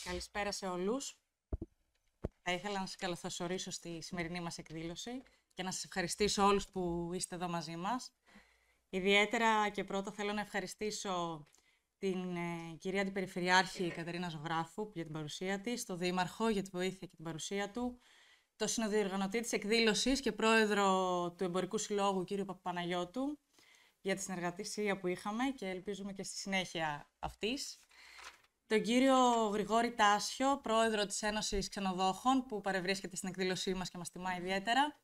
Καλησπέρα σε όλους. Θα ήθελα να σας καλωσορίσω στη σημερινή μας εκδήλωση και να σας ευχαριστήσω όλους που είστε εδώ μαζί μας. Ιδιαίτερα και πρώτα θέλω να ευχαριστήσω την κυρία Αντιπεριφερειάρχη Κατερίνα Ζωγράφου για την παρουσία της, τον Δήμαρχο για τη βοήθεια και την παρουσία του, τον συνδιοργανωτή της εκδήλωσης και πρόεδρο του Εμπορικού Συλλόγου κύριο Παπαπαναγιώτου για τη συνεργασία που είχαμε και ελπίζουμε και στη συνέχεια αυτής. Τον κύριο Γρηγόρη Τάσιο, πρόεδρο της Ένωσης Ξενοδόχων, που παρευρίσκεται στην εκδήλωσή μας και μας τιμά ιδιαίτερα,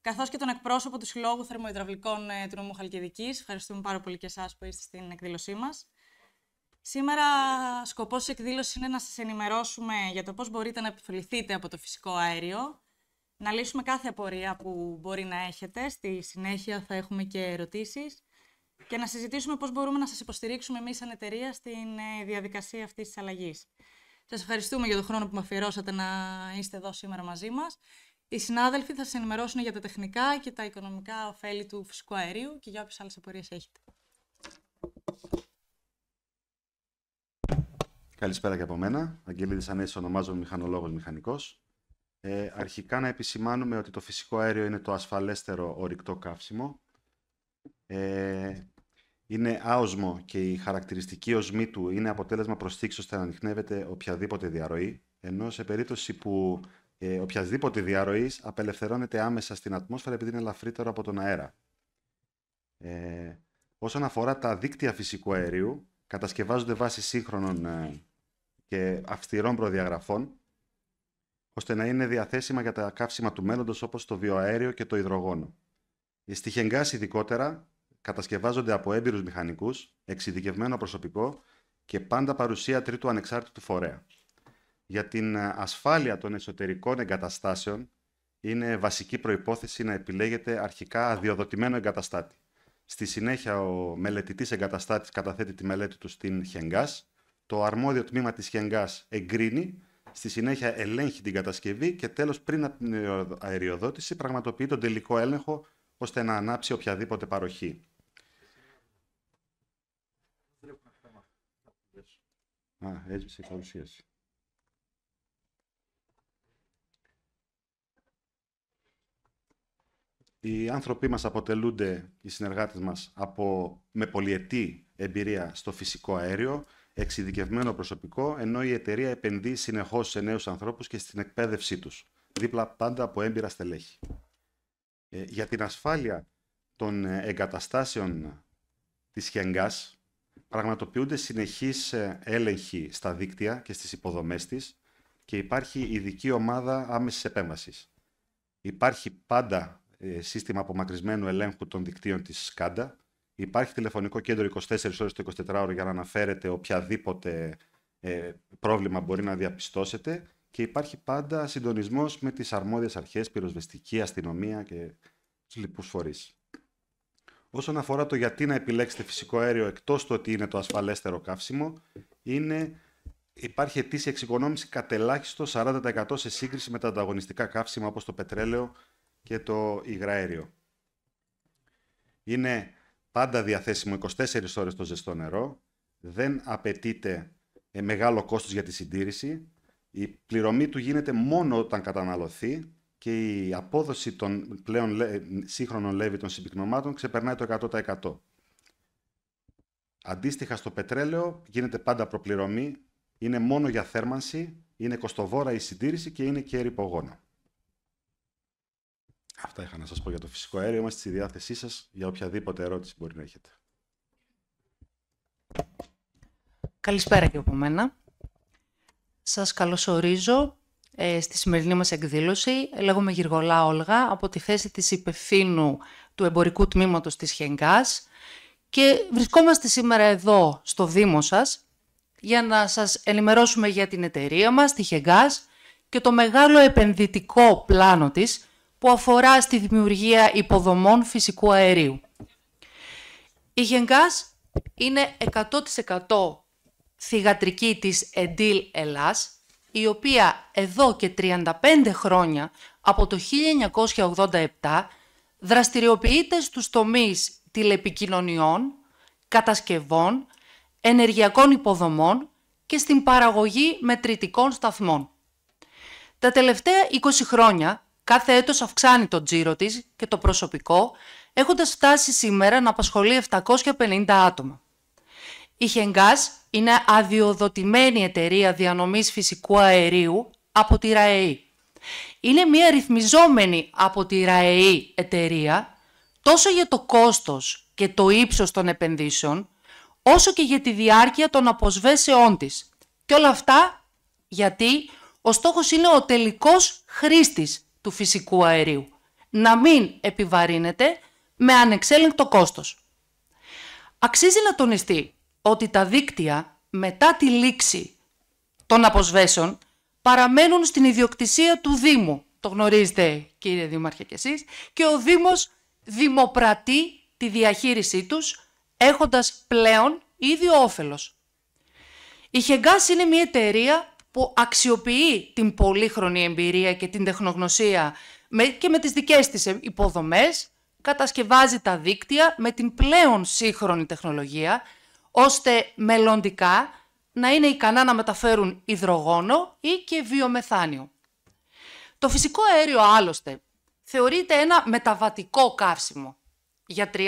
καθώς και τον εκπρόσωπο του Συλλόγου Θερμοϊδραυλικών του νομού Χαλκιδικής. Ευχαριστούμε πάρα πολύ και εσάς που είστε στην εκδήλωσή μας. Σήμερα, σκοπός της εκδήλωσης είναι να σας ενημερώσουμε για το πώς μπορείτε να επωφεληθείτε από το φυσικό αέριο, να λύσουμε κάθε απορία που μπορεί να έχετε. Στη συνέχεια θα έχουμε και ερωτήσεις και να συζητήσουμε πώς μπορούμε να σας υποστηρίξουμε εμείς σαν εταιρεία στην διαδικασία αυτής της αλλαγής. Σας ευχαριστούμε για τον χρόνο που με αφιερώσατε να είστε εδώ σήμερα μαζί μας. Οι συνάδελφοι θα σας ενημερώσουν για τα τεχνικά και τα οικονομικά ωφέλη του φυσικού αερίου και για όποιες άλλες απορίες έχετε. Καλησπέρα και από μένα. Αγγελίδης Ανέσης, ονομάζομαι μηχανολόγος μηχανικός. Αρχικά να επισημάνουμε ότι το φυσικό αέριο είναι το ασφαλέστερο ορυκτό καύσιμο. Είναι άοσμο και η χαρακτηριστική οσμή του είναι αποτέλεσμα προσθήκης ώστε να ανιχνεύεται οποιαδήποτε διαρροή, ενώ σε περίπτωση που οποιασδήποτε διαρροής απελευθερώνεται άμεσα στην ατμόσφαιρα επειδή είναι ελαφρύτερο από τον αέρα. Όσον αφορά τα δίκτυα φυσικού αερίου, κατασκευάζονται βάσει σύγχρονων και αυστηρών προδιαγραφών, ώστε να είναι διαθέσιμα για τα καύσιμα του μέλλοντος όπως το βιοαέριο και το υδρογόνο. Στη Χενγκάς ειδικότερα κατασκευάζονται από έμπειρους μηχανικούς, εξειδικευμένο προσωπικό και πάντα παρουσία τρίτου ανεξάρτητου φορέα. Για την ασφάλεια των εσωτερικών εγκαταστάσεων είναι βασική προϋπόθεση να επιλέγεται αρχικά αδειοδοτημένο εγκαταστάτη. Στη συνέχεια ο μελετητής εγκαταστάτης καταθέτει τη μελέτη του στην Χενγκάς, το αρμόδιο τμήμα της Χενγκάς εγκρίνει, στη συνέχεια ελέγχει την κατασκευή και τέλος πριν από την αεριοδότηση πραγματοποιεί τον τελικό έλεγχο ώστε να ανάψει οποιαδήποτε παροχή. Έσβησε η παρουσίαση. Οι άνθρωποι μας αποτελούνται, οι συνεργάτες μας, με πολυετή εμπειρία στο φυσικό αέριο, εξειδικευμένο προσωπικό, ενώ η εταιρεία επενδύει συνεχώς σε νέους ανθρώπους και στην εκπαίδευσή τους, δίπλα πάντα από έμπειρα στελέχη. Για την ασφάλεια των εγκαταστάσεων της Χενγκάς πραγματοποιούνται συνεχείς έλεγχοι στα δίκτυα και στις υποδομές της και υπάρχει ειδική ομάδα άμεσης επέμβασης. Υπάρχει πάντα σύστημα απομακρυσμένου ελέγχου των δικτύων της ΣΚΑΝΤΑ. Υπάρχει τηλεφωνικό κέντρο 24 ώρες το 24ωρο για να αναφέρετε οποιαδήποτε πρόβλημα μπορεί να διαπιστώσετε και υπάρχει πάντα συντονισμός με τις αρμόδιες αρχές, πυροσβεστική, αστυνομία και τους λοιπούς φορείς. Όσον αφορά το γιατί να επιλέξετε φυσικό αέριο εκτός του ότι είναι το ασφαλέστερο καύσιμο, υπάρχει ετήσια εξοικονόμηση κατελάχιστο 40% σε σύγκριση με τα ανταγωνιστικά καύσιμα όπως το πετρέλαιο και το υγραέριο. Είναι πάντα διαθέσιμο 24 ώρες το ζεστό νερό, δεν απαιτείται μεγάλο κόστος για τη συντήρηση, η πληρωμή του γίνεται μόνο όταν καταναλωθεί και η απόδοση των πλέον σύγχρονων λέβητων συμπυκνωμάτων ξεπερνάει το 100%. Αντίστοιχα στο πετρέλαιο γίνεται πάντα προπληρωμή, είναι μόνο για θέρμανση, είναι κοστοβόρα η συντήρηση και είναι και ρυπογόνα. Αυτά είχα να σας πω για το φυσικό αέριο. Είμαστε στη διάθεσή σας για οποιαδήποτε ερώτηση μπορεί να έχετε. Καλησπέρα και από μένα. Σας καλωσορίζω στη σημερινή μας εκδήλωση. Λέγομαι Γυργολά Όλγα, από τη θέση της υπευθύνου του εμπορικού τμήματος της Χενγκάς και βρισκόμαστε σήμερα εδώ στο Δήμο σας για να σας ενημερώσουμε για την εταιρεία μας, τη Χενγκάς και το μεγάλο επενδυτικό πλάνο της που αφορά στη δημιουργία υποδομών φυσικού αερίου. Η Χενγκάς είναι 100% θυγατρική της Εντήλ Ελλάς, η οποία εδώ και 35 χρόνια, από το 1987, δραστηριοποιείται στους τομείς τηλεπικοινωνιών, κατασκευών, ενεργειακών υποδομών και στην παραγωγή μετρητικών σταθμών. Τα τελευταία 20 χρόνια, κάθε έτος αυξάνει το τζίρο της και το προσωπικό, έχοντας φτάσει σήμερα να απασχολεί 750 άτομα. Η Χενγκάς είναι αδειοδοτημένη εταιρεία διανομής φυσικού αερίου από τη ΡΑΕΗ. Είναι μια ρυθμιζόμενη από τη ΡΑΕΗ εταιρεία, τόσο για το κόστος και το ύψος των επενδύσεων, όσο και για τη διάρκεια των αποσβέσεών της. Και όλα αυτά γιατί ο στόχος είναι ο τελικός χρήστης του φυσικού αερίου. Να μην επιβαρύνεται με ανεξέλεγκτο κόστος. Αξίζει να τονιστεί ότι τα δίκτυα μετά τη λήξη των αποσβέσεων παραμένουν στην ιδιοκτησία του Δήμου. Το γνωρίζετε, κύριε Δήμαρχε, και εσείς. Και ο Δήμος δημοπρατεί τη διαχείρισή τους, έχοντας πλέον ίδιο όφελος. Η Χενγκάς είναι μια εταιρεία που αξιοποιεί την πολύχρονη εμπειρία και την τεχνογνωσία και με τις δικές της υποδομές, κατασκευάζει τα δίκτυα με την πλέον σύγχρονη τεχνολογία, ώστε μελλοντικά να είναι ικανά να μεταφέρουν υδρογόνο ή και βιομεθάνιο. Το φυσικό αέριο άλλωστε θεωρείται ένα μεταβατικό καύσιμο για 30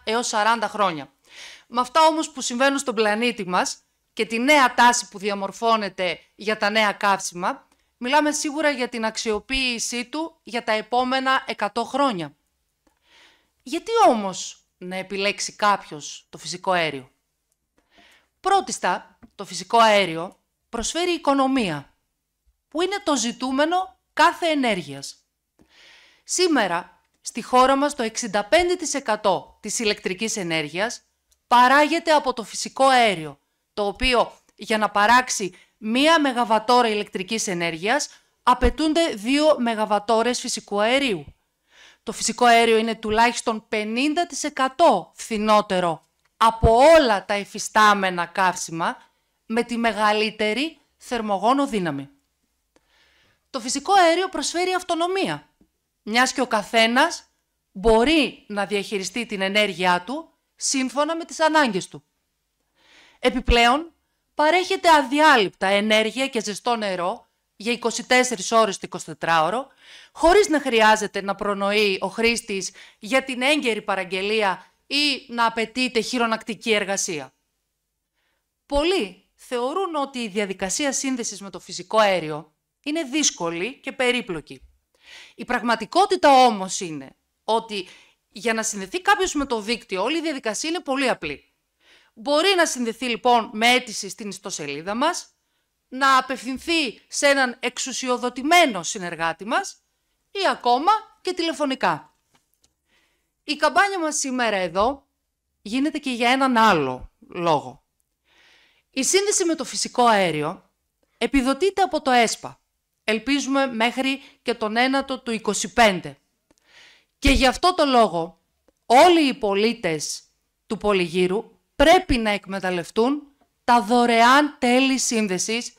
έως 40 χρόνια. Με αυτά όμως που συμβαίνουν στον πλανήτη μας και τη νέα τάση που διαμορφώνεται για τα νέα καύσιμα, μιλάμε σίγουρα για την αξιοποίησή του για τα επόμενα 100 χρόνια. Γιατί όμως να επιλέξει κάποιος το φυσικό αέριο? Πρώτιστα, το φυσικό αέριο προσφέρει οικονομία, που είναι το ζητούμενο κάθε ενέργειας. Σήμερα, στη χώρα μας, το 65% της ηλεκτρικής ενέργειας παράγεται από το φυσικό αέριο, το οποίο για να παράξει 1 μεγαβατόρα ηλεκτρικής ενέργειας απαιτούνται 2 μεγαβατόρες φυσικού αερίου. Το φυσικό αέριο είναι τουλάχιστον 50% φθηνότερο από όλα τα υφιστάμενα καύσιμα, με τη μεγαλύτερη θερμογόνο δύναμη. Το φυσικό αέριο προσφέρει αυτονομία, μιας και ο καθένας μπορεί να διαχειριστεί την ενέργειά του σύμφωνα με τις ανάγκες του. Επιπλέον, παρέχεται αδιάλειπτα ενέργεια και ζεστό νερό για 24 ώρες το 24ωρο, χωρίς να χρειάζεται να προνοεί ο χρήστης για την έγκαιρη παραγγελία ή να απαιτείται χειρονακτική εργασία. Πολλοί θεωρούν ότι η διαδικασία σύνδεσης με το φυσικό αέριο είναι δύσκολη και περίπλοκη. Η πραγματικότητα όμως είναι ότι για να συνδεθεί κάποιος με το δίκτυο, όλη η διαδικασία είναι πολύ απλή. Μπορεί να συνδεθεί λοιπόν με αίτηση στην ιστοσελίδα μας, να απευθυνθεί σε έναν εξουσιοδοτημένο συνεργάτη μας ή ακόμα και τηλεφωνικά. Η καμπάνια μας σήμερα εδώ γίνεται και για έναν άλλο λόγο. Η σύνδεση με το φυσικό αέριο επιδοτείται από το ΕΣΠΑ. Ελπίζουμε μέχρι και τον ένατο του 25. Και γι' αυτό το λόγο όλοι οι πολίτες του Πολυγύρου πρέπει να εκμεταλλευτούν τα δωρεάν τέλη σύνδεσης,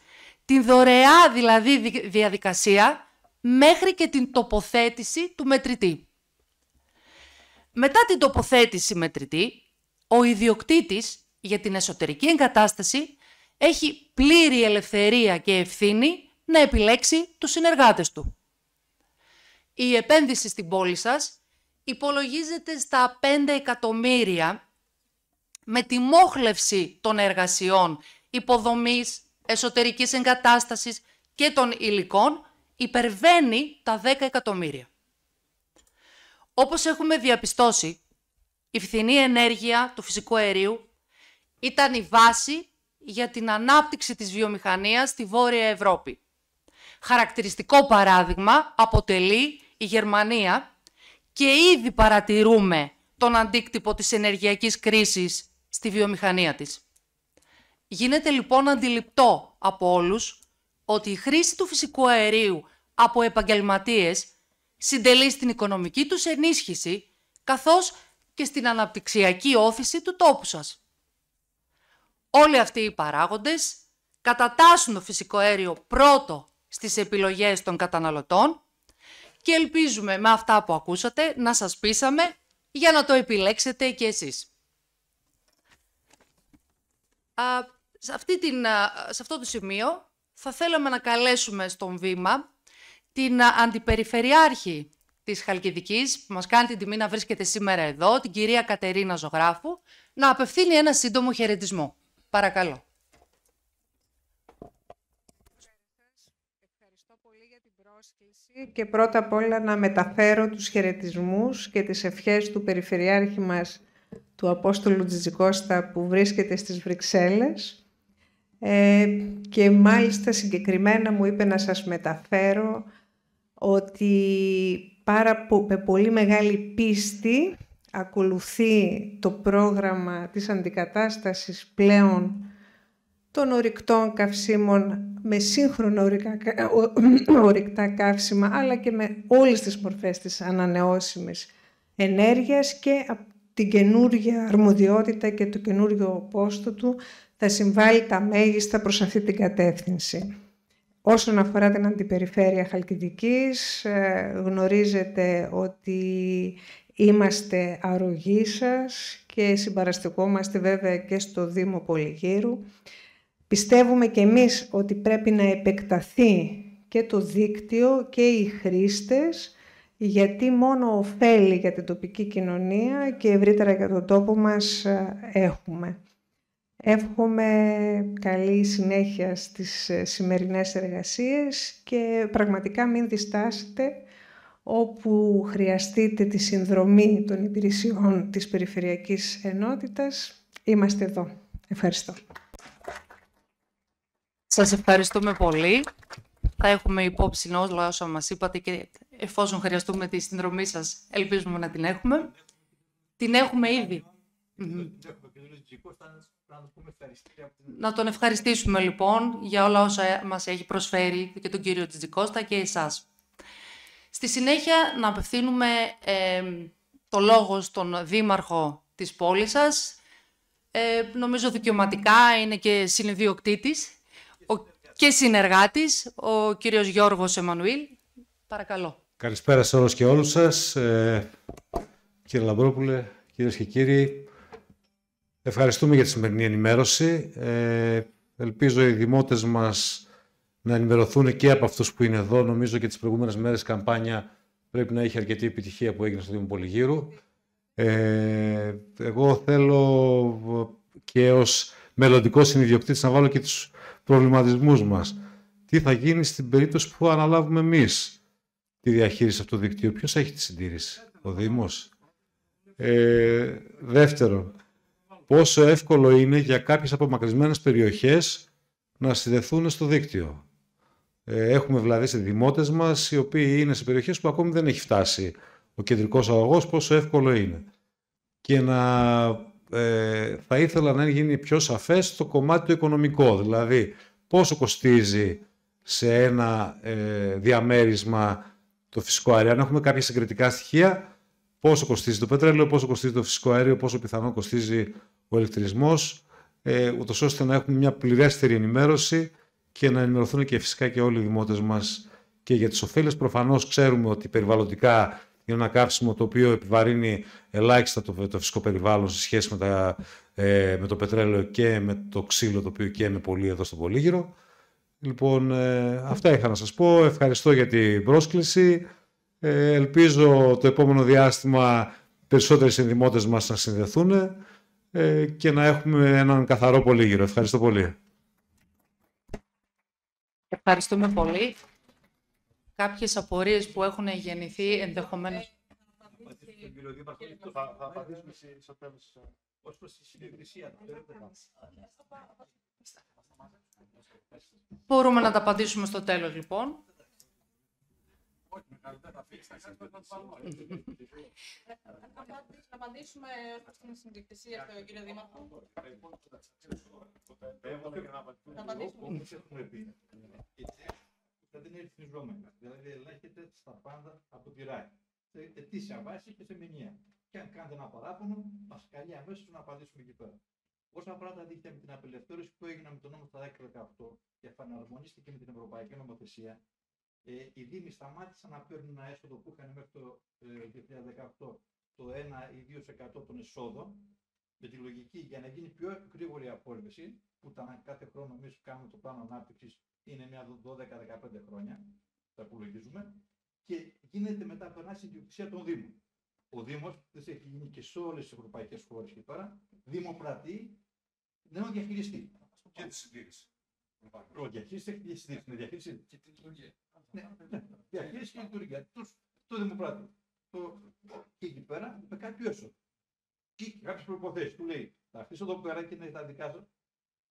την δωρεά δηλαδή διαδικασία μέχρι και την τοποθέτηση του μετρητή. Μετά την τοποθέτηση μετρητή, ο ιδιοκτήτης για την εσωτερική εγκατάσταση έχει πλήρη ελευθερία και ευθύνη να επιλέξει τους συνεργάτες του. Η επένδυση στην πόλη σας υπολογίζεται στα 5 εκατομμύρια με τη μόχλευση των εργασιών, υποδομής, εσωτερικής εγκατάστασης και των υλικών υπερβαίνει τα 10 εκατομμύρια. Όπως έχουμε διαπιστώσει, η φθηνή ενέργεια του φυσικού αερίου ήταν η βάση για την ανάπτυξη της βιομηχανίας στη Βόρεια Ευρώπη. Χαρακτηριστικό παράδειγμα αποτελεί η Γερμανία και ήδη παρατηρούμε τον αντίκτυπο της ενεργειακής κρίσης στη βιομηχανία της. Γίνεται λοιπόν αντιληπτό από όλους ότι η χρήση του φυσικού αερίου από επαγγελματίες συντελεί στην οικονομική τους ενίσχυση καθώς και στην αναπτυξιακή όθηση του τόπου σας. Όλοι αυτοί οι παράγοντες κατατάσσουν το φυσικό αέριο πρώτο στις επιλογές των καταναλωτών και ελπίζουμε με αυτά που ακούσατε να σας πείσαμε για να το επιλέξετε και εσείς. σε αυτό το σημείο θα θέλαμε να καλέσουμε στον βήμα την Αντιπεριφερειάρχη της Χαλκιδικής, που μας κάνει την τιμή να βρίσκεται σήμερα εδώ, την κυρία Κατερίνα Ζωγράφου, να απευθύνει ένα σύντομο χαιρετισμό. Παρακαλώ. Ευχαριστώ πολύ για την πρόσκληση και πρώτα απ' όλα να μεταφέρω τους χαιρετισμούς και τις ευχές του Περιφερειάρχη μας, του Απόστολου Τζιτζικώστα, που βρίσκεται στις Βρυξέλλες. Και μάλιστα συγκεκριμένα μου είπε να σας μεταφέρω ότι με πολύ μεγάλη πίστη ακολουθεί το πρόγραμμα της αντικατάστασης πλέον των ορυκτών καυσίμων με σύγχρονα ορυκτά καύσιμα, αλλά και με όλες τις μορφές της ανανεώσιμης ενέργειας, και την καινούργια αρμοδιότητα και το καινούργιο πόστο του θα συμβάλλει τα μέγιστα προς αυτή την κατεύθυνση. Όσον αφορά την Αντιπεριφέρεια Χαλκιδικής, γνωρίζετε ότι είμαστε αρρωγοί σας και συμπαραστεκόμαστε βέβαια και στο Δήμο Πολυγύρου. Πιστεύουμε και εμείς ότι πρέπει να επεκταθεί και το δίκτυο και οι χρήστες, γιατί μόνο ωφέλη για την τοπική κοινωνία και ευρύτερα για τον τόπο μας έχουμε. Εύχομαι καλή συνέχεια στις σημερινές εργασίες και πραγματικά μην διστάσετε όπου χρειαστείτε τη συνδρομή των υπηρεσιών της Περιφερειακής Ενότητας. Είμαστε εδώ. Ευχαριστώ. Σας ευχαριστούμε πολύ. Θα έχουμε υπόψη όλα όσα μας είπατε και εφόσον χρειαστούμε τη συνδρομή σας, ελπίζουμε να την έχουμε. Την έχουμε ήδη. Να τον ευχαριστήσουμε λοιπόν για όλα όσα μας έχει προσφέρει και τον κύριο Τζιτζικώστα και εσάς. Στη συνέχεια να απευθύνουμε το λόγο στον δήμαρχο της πόλης σας. Νομίζω δικαιωματικά είναι και συνειδιοκτήτης και συνεργάτης, ο κύριος Γιώργος Εμμανουήλ. Παρακαλώ. Καλησπέρα σε όλους και όλους σας. Κύριε Λαμπρόπουλε, κυρίες και κύριοι, ευχαριστούμε για τη σημερινή ενημέρωση. Ελπίζω οι δημότες μας να ενημερωθούν και από αυτούς που είναι εδώ. Νομίζω και τις προηγούμενες μέρες η καμπάνια πρέπει να έχει αρκετή επιτυχία που έγινε στο Δήμο Πολυγύρου. Εγώ θέλω και ως μελλοντικός συνειδιοκτήτης να βάλω και τους προβληματισμούς μας. Τι θα γίνει στην περίπτωση που αναλάβουμε εμείς τη διαχείριση αυτού του δικτύου? Ποιος έχει τη συντήρηση? Ο Δήμος? Δεύτερον, πόσο εύκολο είναι για κάποιες απομακρυσμένες περιοχές να συνδεθούν στο δίκτυο? Έχουμε δηλαδή σε δημότες μας οι οποίοι είναι σε περιοχές που ακόμη δεν έχει φτάσει ο κεντρικός αγωγός, πόσο εύκολο είναι. Και θα ήθελα να γίνει πιο σαφές το κομμάτι το οικονομικό, δηλαδή πόσο κοστίζει σε ένα διαμέρισμα το φυσικό αέριο. Αν έχουμε κάποια συγκριτικά στοιχεία, πόσο κοστίζει το πετρέλαιο, πόσο κοστίζει το φυσικό αέριο, πόσο πιθανό κοστίζει ο ηλεκτρισμός, ούτως ώστε να έχουμε μια πληρέστερη ενημέρωση και να ενημερωθούν και φυσικά και όλοι οι δημότες μας και για τις ωφέλειες. Προφανώς ξέρουμε ότι περιβαλλοντικά είναι ένα καύσιμο το οποίο επιβαρύνει ελάχιστα το φυσικό περιβάλλον σε σχέση με το πετρέλαιο και με το ξύλο, το οποίο καίμε πολύ εδώ στο Πολύγυρο. Λοιπόν, αυτά είχα να σας πω. Ευχαριστώ για την πρόσκληση. Ελπίζω το επόμενο διάστημα περισσότεροι συνδημότες μας να συνδεθούν και να έχουμε έναν καθαρό Πολύγυρο. Ευχαριστώ πολύ. Ευχαριστούμε πολύ. Κάποιες απορίες που έχουν γεννηθεί ενδεχομένως... Θα απαντήσουμε στο τέλος. Ως προς τη συνεργασία. Μπορούμε να τα απαντήσουμε στο τέλος, λοιπόν. Να απαντήσουμε ως την συνδιοκτησία στον κύριο Δήμαρχο. Δεν είναι ρυθμιζόμενα. Δηλαδή ελέγχεται στα πάντα από τη ΡΑΕ. Σε ετήσια βάση και σε μηνιαία. Και αν κάνετε ένα παράπονο, μας καλεί αμέσως να απαντήσουμε εκεί πέρα. Όσον αφορά τα δίκτυα με την απελευθέρωση που έγινε με τον νόμο στα 1018 και εφαρμονίστηκε με την Ευρωπαϊκή Νομοθεσία, οι Δήμοι σταμάτησαν να παίρνουν ένα έσοδο που είχαν μέχρι το 2018 το 1 ή 2% των εσόδων με τη λογική για να γίνει πιο γρήγορη η απόρριψη, που κάθε χρόνο εμείς κάνουμε το πλάνο ανάπτυξης, είναι μια 12-15 χρόνια, τα υπολογίζουμε, και γίνεται μετά, περνάει στην ιδιοκτησία των Δήμων. Ο Δήμος, δεν έχει γίνει και σε όλες τις ευρωπαϊκές χώρες και τώρα, δημοπρατεί, δεν είναι διαχειριστή. Και τη συντήρηση. Ο διαχείριση έχει τη συντήρηση. Είναι διαχείριση και τη λειτουργία. Ναι, διαχείριση και λειτουργία. Το δημοπράτη. Και εκεί πέρα με κάποιο έσοδο. Και κάποιες προϋποθέσεις. Του λέει, θα αφήσω εδώ πέρα και είναι τα δικά σας.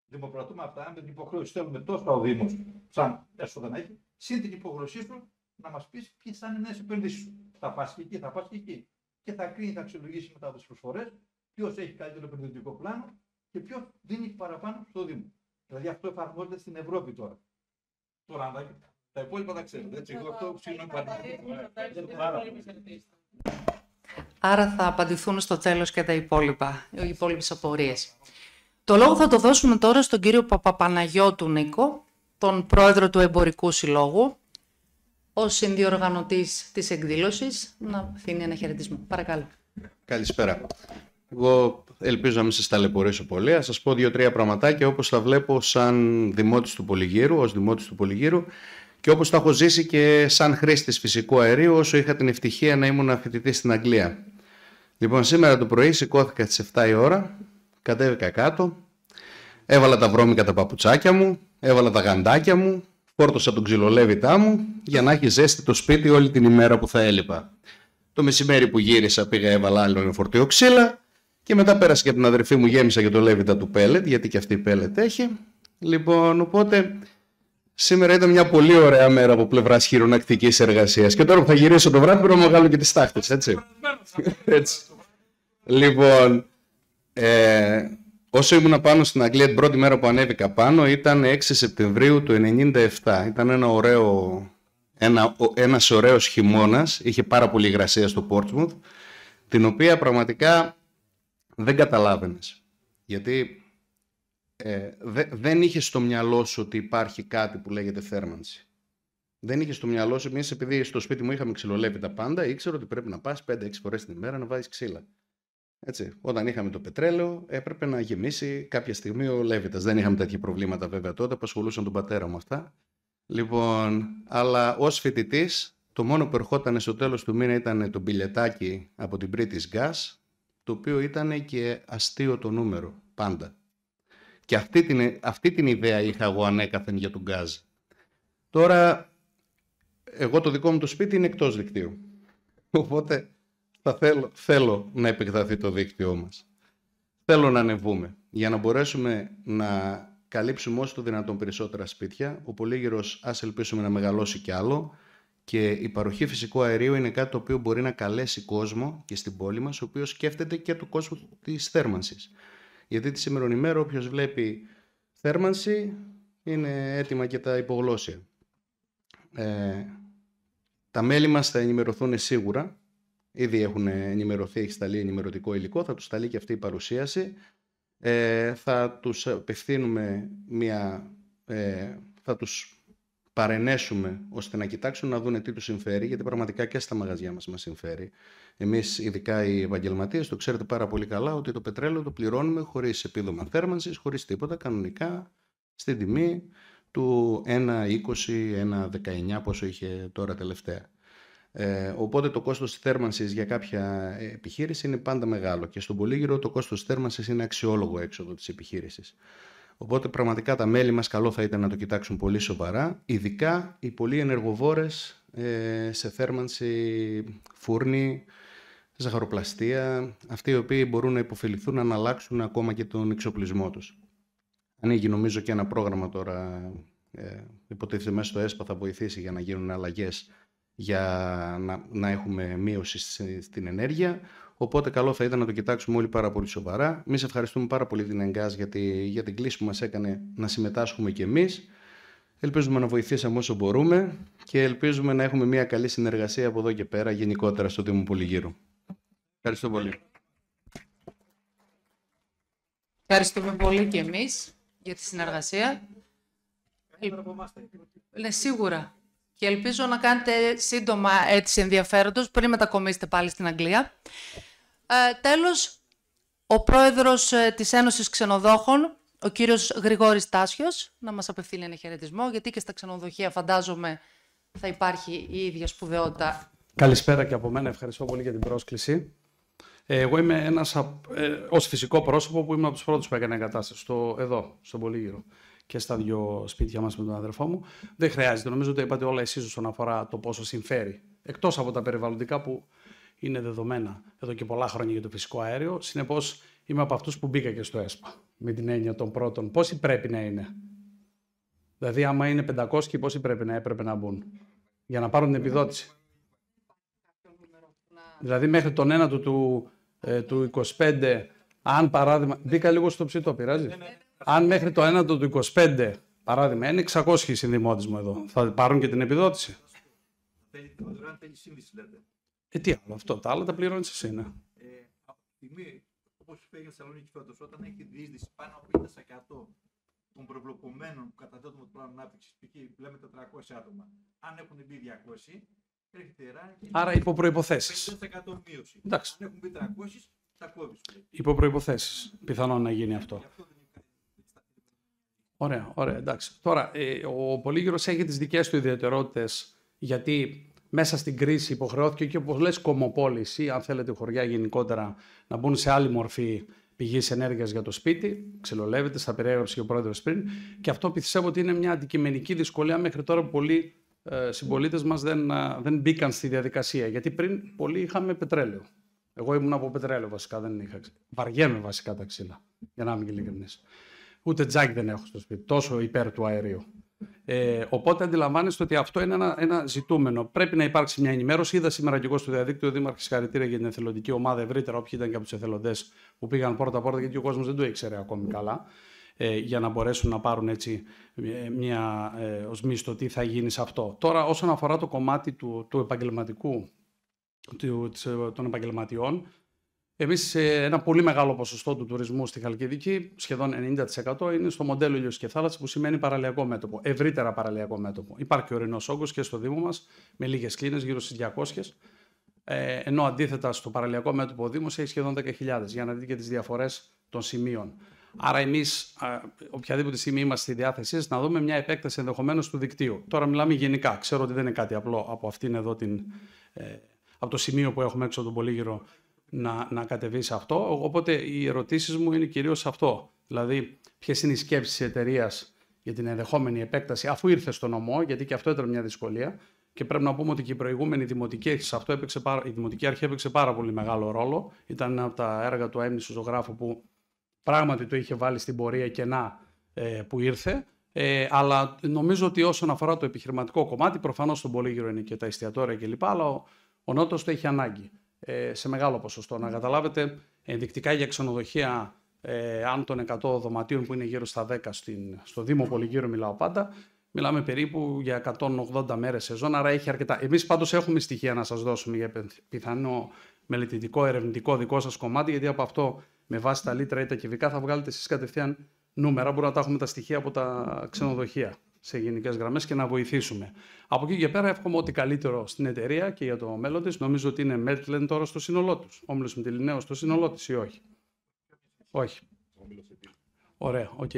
Δημοπρατούμε αυτά, με την υποχρέωση στέλνουμε τόσα ο Δήμος, σαν έσοδα να έχει, συν την υποχρεωσή σου να μας πεις ποιες θα είναι οι νέες επενδύσεις σου. Θα πας και εκεί, θα πας και εκεί. Και θα κρίνει, θα αξιολογήσει μετά τις προσφορές, ποιος έχει καλύτερο επενδυτικό πλάνο και ποιος δίνει παραπάνω στο Δήμο. Δηλαδή αυτό εφαρμόζεται στην Ευρώπη τώρα. Τώρα, τα υπόλοιπα τα ξέρετε. Έτσι, εγώ αυτό συγγνώμη Άρα θα απαντηθούν στο τέλος και οι υπόλοιπες απορίες. Το λόγο θα το δώσουμε τώρα στον κύριο Παπαπαναγιώτου Νίκο, τον πρόεδρο του Εμπορικού Συλλόγου, ως συνδιοργανωτής της εκδήλωσης, να απευθύνει ένα χαιρετισμό. Παρακαλώ. Καλησπέρα. Εγώ ελπίζω να μην σας ταλαιπωρήσω πολύ. Θα σας πω 2-3 πραγματάκια όπως τα βλέπω σαν δημότης του Πολυγύρου, ως δημότης του Πολυγύρου, και όπως τα έχω ζήσει και σαν χρήστης φυσικού αερίου, όσο είχα την ευτυχία να ήμουν φοιτητής στην Αγγλία. Λοιπόν, σήμερα το πρωί σηκώθηκα στις 7 η ώρα, κατέβηκα κάτω, έβαλα τα βρώμικα τα παπουτσάκια μου, έβαλα τα γαντάκια μου, φόρτωσα τον ξυλολέβητά μου για να έχει ζέστη το σπίτι όλη την ημέρα που θα έλειπα. Το μεσημέρι που γύρισα πήγα, έβαλα άλλο ένα φορτίο ξύλα και μετά πέρασα και από την αδερφή μου, γέμισα και το λέβητα του πέλετ, γιατί και αυτή η πέλετ έχει. Λοιπόν, οπότε σήμερα ήταν μια πολύ ωραία μέρα από πλευράς χειρονακτικής εργασίας. Και τώρα που θα γυρίσω το βράδυ πρέπει να βγάλω και τις τάχτες, έτσι. Έτσι. Λοιπόν, όσο ήμουν πάνω στην Αγγλία την πρώτη μέρα που ανέβηκα πάνω ήταν 6 Σεπτεμβρίου του 1997. Ήταν ένας ωραίος χειμώνας, είχε πάρα πολύ υγρασία στο Portsmouth, την οποία πραγματικά δεν καταλάβαινες. Γιατί δεν είχε στο μυαλό σου ότι υπάρχει κάτι που λέγεται θέρμανση. Δεν είχε στο μυαλό σου, εμείς επειδή στο σπίτι μου είχαμε ξυλολέπητα πάντα, ήξερα ότι πρέπει να πας 5-6 φορές την ημέρα να βάζεις ξύλα. Έτσι, όταν είχαμε το πετρέλαιο, έπρεπε να γεμίσει κάποια στιγμή ο λέβητας. Δεν είχαμε τέτοια προβλήματα βέβαια τότε, απασχολούσαν τον πατέρα μου αυτά. Λοιπόν, αλλά ως φοιτητής, το μόνο που ερχόταν στο τέλος του μήνα ήταν το μπιλετάκι από την British Gas, το οποίο ήταν και αστείο το νούμερο, πάντα. Και αυτή την ιδέα είχα εγώ ανέκαθεν για τον γκάζ. Τώρα, εγώ το δικό μου το σπίτι είναι εκτός δικτύου. Οπότε θέλω να επεκταθεί το δίκτυό μας. Θέλω να ανεβούμε για να μπορέσουμε να καλύψουμε όσο το δυνατόν περισσότερα σπίτια. Ο Πολύγυρος, ας ελπίσουμε να μεγαλώσει κι άλλο. Και η παροχή φυσικού αερίου είναι κάτι το οποίο μπορεί να καλέσει κόσμο και στην πόλη μας, ο οποίος σκέφτεται και το κόσμο της θέρμανσης. Γιατί τη σήμερον ημέρα όποιος βλέπει θέρμανση είναι έτοιμα και τα υπογλώσσια. Τα μέλη μας θα ενημερωθούν σίγουρα. Ήδη έχουν ενημερωθεί, έχει σταλεί ενημερωτικό υλικό, θα τους σταλεί και αυτή η παρουσίαση. Θα τους απευθύνουμε θα τους παρενέσουμε ώστε να κοιτάξουν να δουν τι τους συμφέρει, γιατί πραγματικά και στα μαγαζιά μας συμφέρει. Εμείς, ειδικά οι επαγγελματίες, το ξέρετε πάρα πολύ καλά ότι το πετρέλαιο το πληρώνουμε χωρίς επίδομα θέρμανσης, χωρίς τίποτα, κανονικά στην τιμή του 1,20, 1,19 πόσο είχε τώρα τελευταία. Οπότε το κόστος της θέρμανσης για κάποια επιχείρηση είναι πάντα μεγάλο και στον Πολύγυρο το κόστος της θέρμανσης είναι αξιόλογο έξοδο της επιχείρησης. Οπότε πραγματικά τα μέλη μας καλό θα ήταν να το κοιτάξουν πολύ σοβαρά, ειδικά οι πολύ ενεργοβόρες σε θέρμανση, φούρνη, ζαχαροπλαστεία, αυτοί οι οποίοι μπορούν να υποφεληθούν να αλλάξουν ακόμα και τον εξοπλισμό τους. Ανοίγει νομίζω και ένα πρόγραμμα τώρα, υποτίθεται μέσα στο ΕΣΠΑ θα βοηθήσει για να γίνουν αλλαγές για να έχουμε μείωση στην ενέργεια. Οπότε καλό θα ήταν να το κοιτάξουμε όλοι πάρα πολύ σοβαρά. Εμείς ευχαριστούμε πάρα πολύ την ΕΝΚΑΣ για την κλίση που μας έκανε να συμμετάσχουμε κι εμείς. Ελπίζουμε να βοηθήσαμε όσο μπορούμε και ελπίζουμε να έχουμε μια καλή συνεργασία από εδώ και πέρα γενικότερα στο Δήμο Πολυγύρου. Ευχαριστώ πολύ. Ευχαριστούμε πολύ και εμείς για τη συνεργασία. Ναι, σίγουρα. Και ελπίζω να κάνετε σύντομα αίτηση ενδιαφέροντος πριν μετακομίσετε πάλι στην Αγγλία. Τέλος, ο πρόεδρος της Ένωσης Ξενοδόχων, ο κύριος Γρηγόρης Τάσιος, να μας απευθύνει ένα χαιρετισμό, γιατί και στα ξενοδοχεία φαντάζομαι θα υπάρχει η ίδια σπουδαιότητα. Καλησπέρα και από μένα, ευχαριστώ πολύ για την πρόσκληση. Εγώ είμαι ως φυσικό πρόσωπο που είμαι από τους πρώτους που έκανε εγκατάσταση εδώ, στον Πολύγυρο και στα δύο σπίτια μας με τον αδερφό μου. Δεν χρειάζεται, νομίζω ότι είπατε όλα εσείς όσον αφορά το πόσο συμφέρει. Εκτός από τα περιβαλλοντικά που είναι δεδομένα εδώ και πολλά χρόνια για το φυσικό αέριο. Συνεπώς, είμαι από αυτούς που μπήκα και στο ΕΣΠΑ, με την έννοια των πρώτων. Πόσοι πρέπει να είναι? Δηλαδή, άμα είναι 500, πόσοι έπρεπε να μπουν για να πάρουν την επιδότηση? Δηλαδή, μέχρι τον ένατο του 25, αν παράδειγμα. Μπήκα λίγο στο ψητό, πειράζει. Αν μέχρι το ένατο του 25, παράδειγμα, είναι 600 οι συνδημότες μου εδώ, θα πάρουν και την επιδότηση? Τι άλλο, αυτό. Τα άλλα τα πληρώνεις εσύ, ναι. Από τη στιγμή, όπως πήγε στη Θεσσαλονίκη φέτος, όταν έχει διείσδυση πάνω από 50% των προβλεπωμένων που καταθέτουν το πρόγραμμα ανάπτυξης, π.χ. λέμε 400 άτομα, αν έχουν μπει 200, έρχεται η Άρα υπό προϋποθέσεις. 50% μείωση. Εντάξει. Αν έχουν μπει 300, τα κόβεις. Υπό προϋποθέσεις. Πιθανόν να γίνει αυτό. Ωραία, ωραία, εντάξει. Τώρα, ο Πολύγυρος έχει τις δικές του ιδιαιτερότητες, γιατί μέσα στην κρίση υποχρεώθηκε και πολλές κομμοπόλεις ή αν θέλετε χωριά γενικότερα να μπουν σε άλλη μορφή πηγής ενέργειας για το σπίτι. Ξελολεύεται, στα περιέγραψε και ο πρόεδρος πριν. Και αυτό πιστεύω ότι είναι μια αντικειμενική δυσκολία μέχρι τώρα που πολλοί συμπολίτες μας δεν μπήκαν στη διαδικασία. Γιατί πριν πολλοί είχαμε πετρέλαιο. Εγώ ήμουν από πετρέλαιο βασικά, δεν είχα. Βαριέμαι βασικά τα ξύλα, για να είμαι ειλικρινής. Ούτε τζάκι δεν έχω στο σπίτι, τόσο υπέρ του αερίου. Οπότε αντιλαμβάνεστε ότι αυτό είναι ένα ζητούμενο. Πρέπει να υπάρξει μια ενημέρωση. Είδα σήμερα και εγώ στο διαδίκτυο, Δήμαρχε, συγχαρητήρια για την εθελοντική ομάδα ευρύτερα, όποιοι ήταν και από τους εθελοντές που πήγαν πόρτα-πόρτα, γιατί ο κόσμος δεν το ήξερε ακόμη καλά, για να μπορέσουν να πάρουν έτσι ως μίστο τι θα γίνει σε αυτό. Τώρα, όσον αφορά το κομμάτι του επαγγελματικού, των επαγγελματιών, εμείς ένα πολύ μεγάλο ποσοστό του τουρισμού στη Χαλκιδική, σχεδόν 90%, είναι στο μοντέλο ήλιος και θάλασσα, που σημαίνει παραλιακό μέτωπο, ευρύτερα παραλιακό μέτωπο. Υπάρχει ορεινός όγκος και στο Δήμο μας, με λίγες κλίνες, γύρω στις 200, ενώ αντίθετα στο παραλιακό μέτωπο ο Δήμος έχει σχεδόν 10.000, για να δείτε και τις διαφορές των σημείων. Άρα εμείς, οποιαδήποτε στιγμή είμαστε στη διάθεσή σας, να δούμε μια επέκταση ενδεχομένως του δικτύου. Τώρα μιλάμε γενικά. Ξέρω ότι δεν είναι κάτι απλό από αυτήν εδώ από το σημείο που έχουμε έξω από τον Πολύγυρο να κατεβεί σε αυτό. Οπότε οι ερωτήσεις μου είναι κυρίως σε αυτό. Δηλαδή, ποιες είναι οι σκέψεις της εταιρείας για την ενδεχόμενη επέκταση, αφού ήρθε στο νομό, γιατί και αυτό ήταν μια δυσκολία. Και πρέπει να πούμε ότι και η προηγούμενη δημοτική, η Δημοτική Αρχή έπαιξε πάρα πολύ μεγάλο ρόλο. Ήταν ένα από τα έργα του αείμνηστου ζωγράφου που πράγματι το είχε βάλει στην πορεία κενά που ήρθε. Αλλά νομίζω ότι όσον αφορά το επιχειρηματικό κομμάτι, προφανώς στον Πολύγυρο είναι και τα εστιατόρια κλπ. Αλλά ο Νότος το έχει ανάγκη σε μεγάλο ποσοστό. Να καταλάβετε, ενδεικτικά για ξενοδοχεία αν των 100 δωματίων που είναι γύρω στα 10 στο Δήμο Πολυγύρου, μιλάω πάντα, μιλάμε περίπου για 180 μέρες σεζόν, άρα έχει αρκετά. Εμείς πάντως έχουμε στοιχεία να σας δώσουμε για πιθανό μελετητικό, ερευνητικό δικό σας κομμάτι, γιατί από αυτό με βάση τα λίτρα ή τα κυβικά θα βγάλετε εσείς κατευθείαν νούμερα. Μπορούμε να τα έχουμε τα στοιχεία από τα ξενοδοχεία σε γενικές γραμμές και να βοηθήσουμε. Από εκεί και πέρα εύχομαι ό,τι καλύτερο στην εταιρεία και για το μέλλον της. Νομίζω ότι είναι Μέτλεν τώρα στο σύνολό τους. Όμιλος Μυτιληναίος στο σύνολό της ή όχι? Όχι. Ωραία, οκ.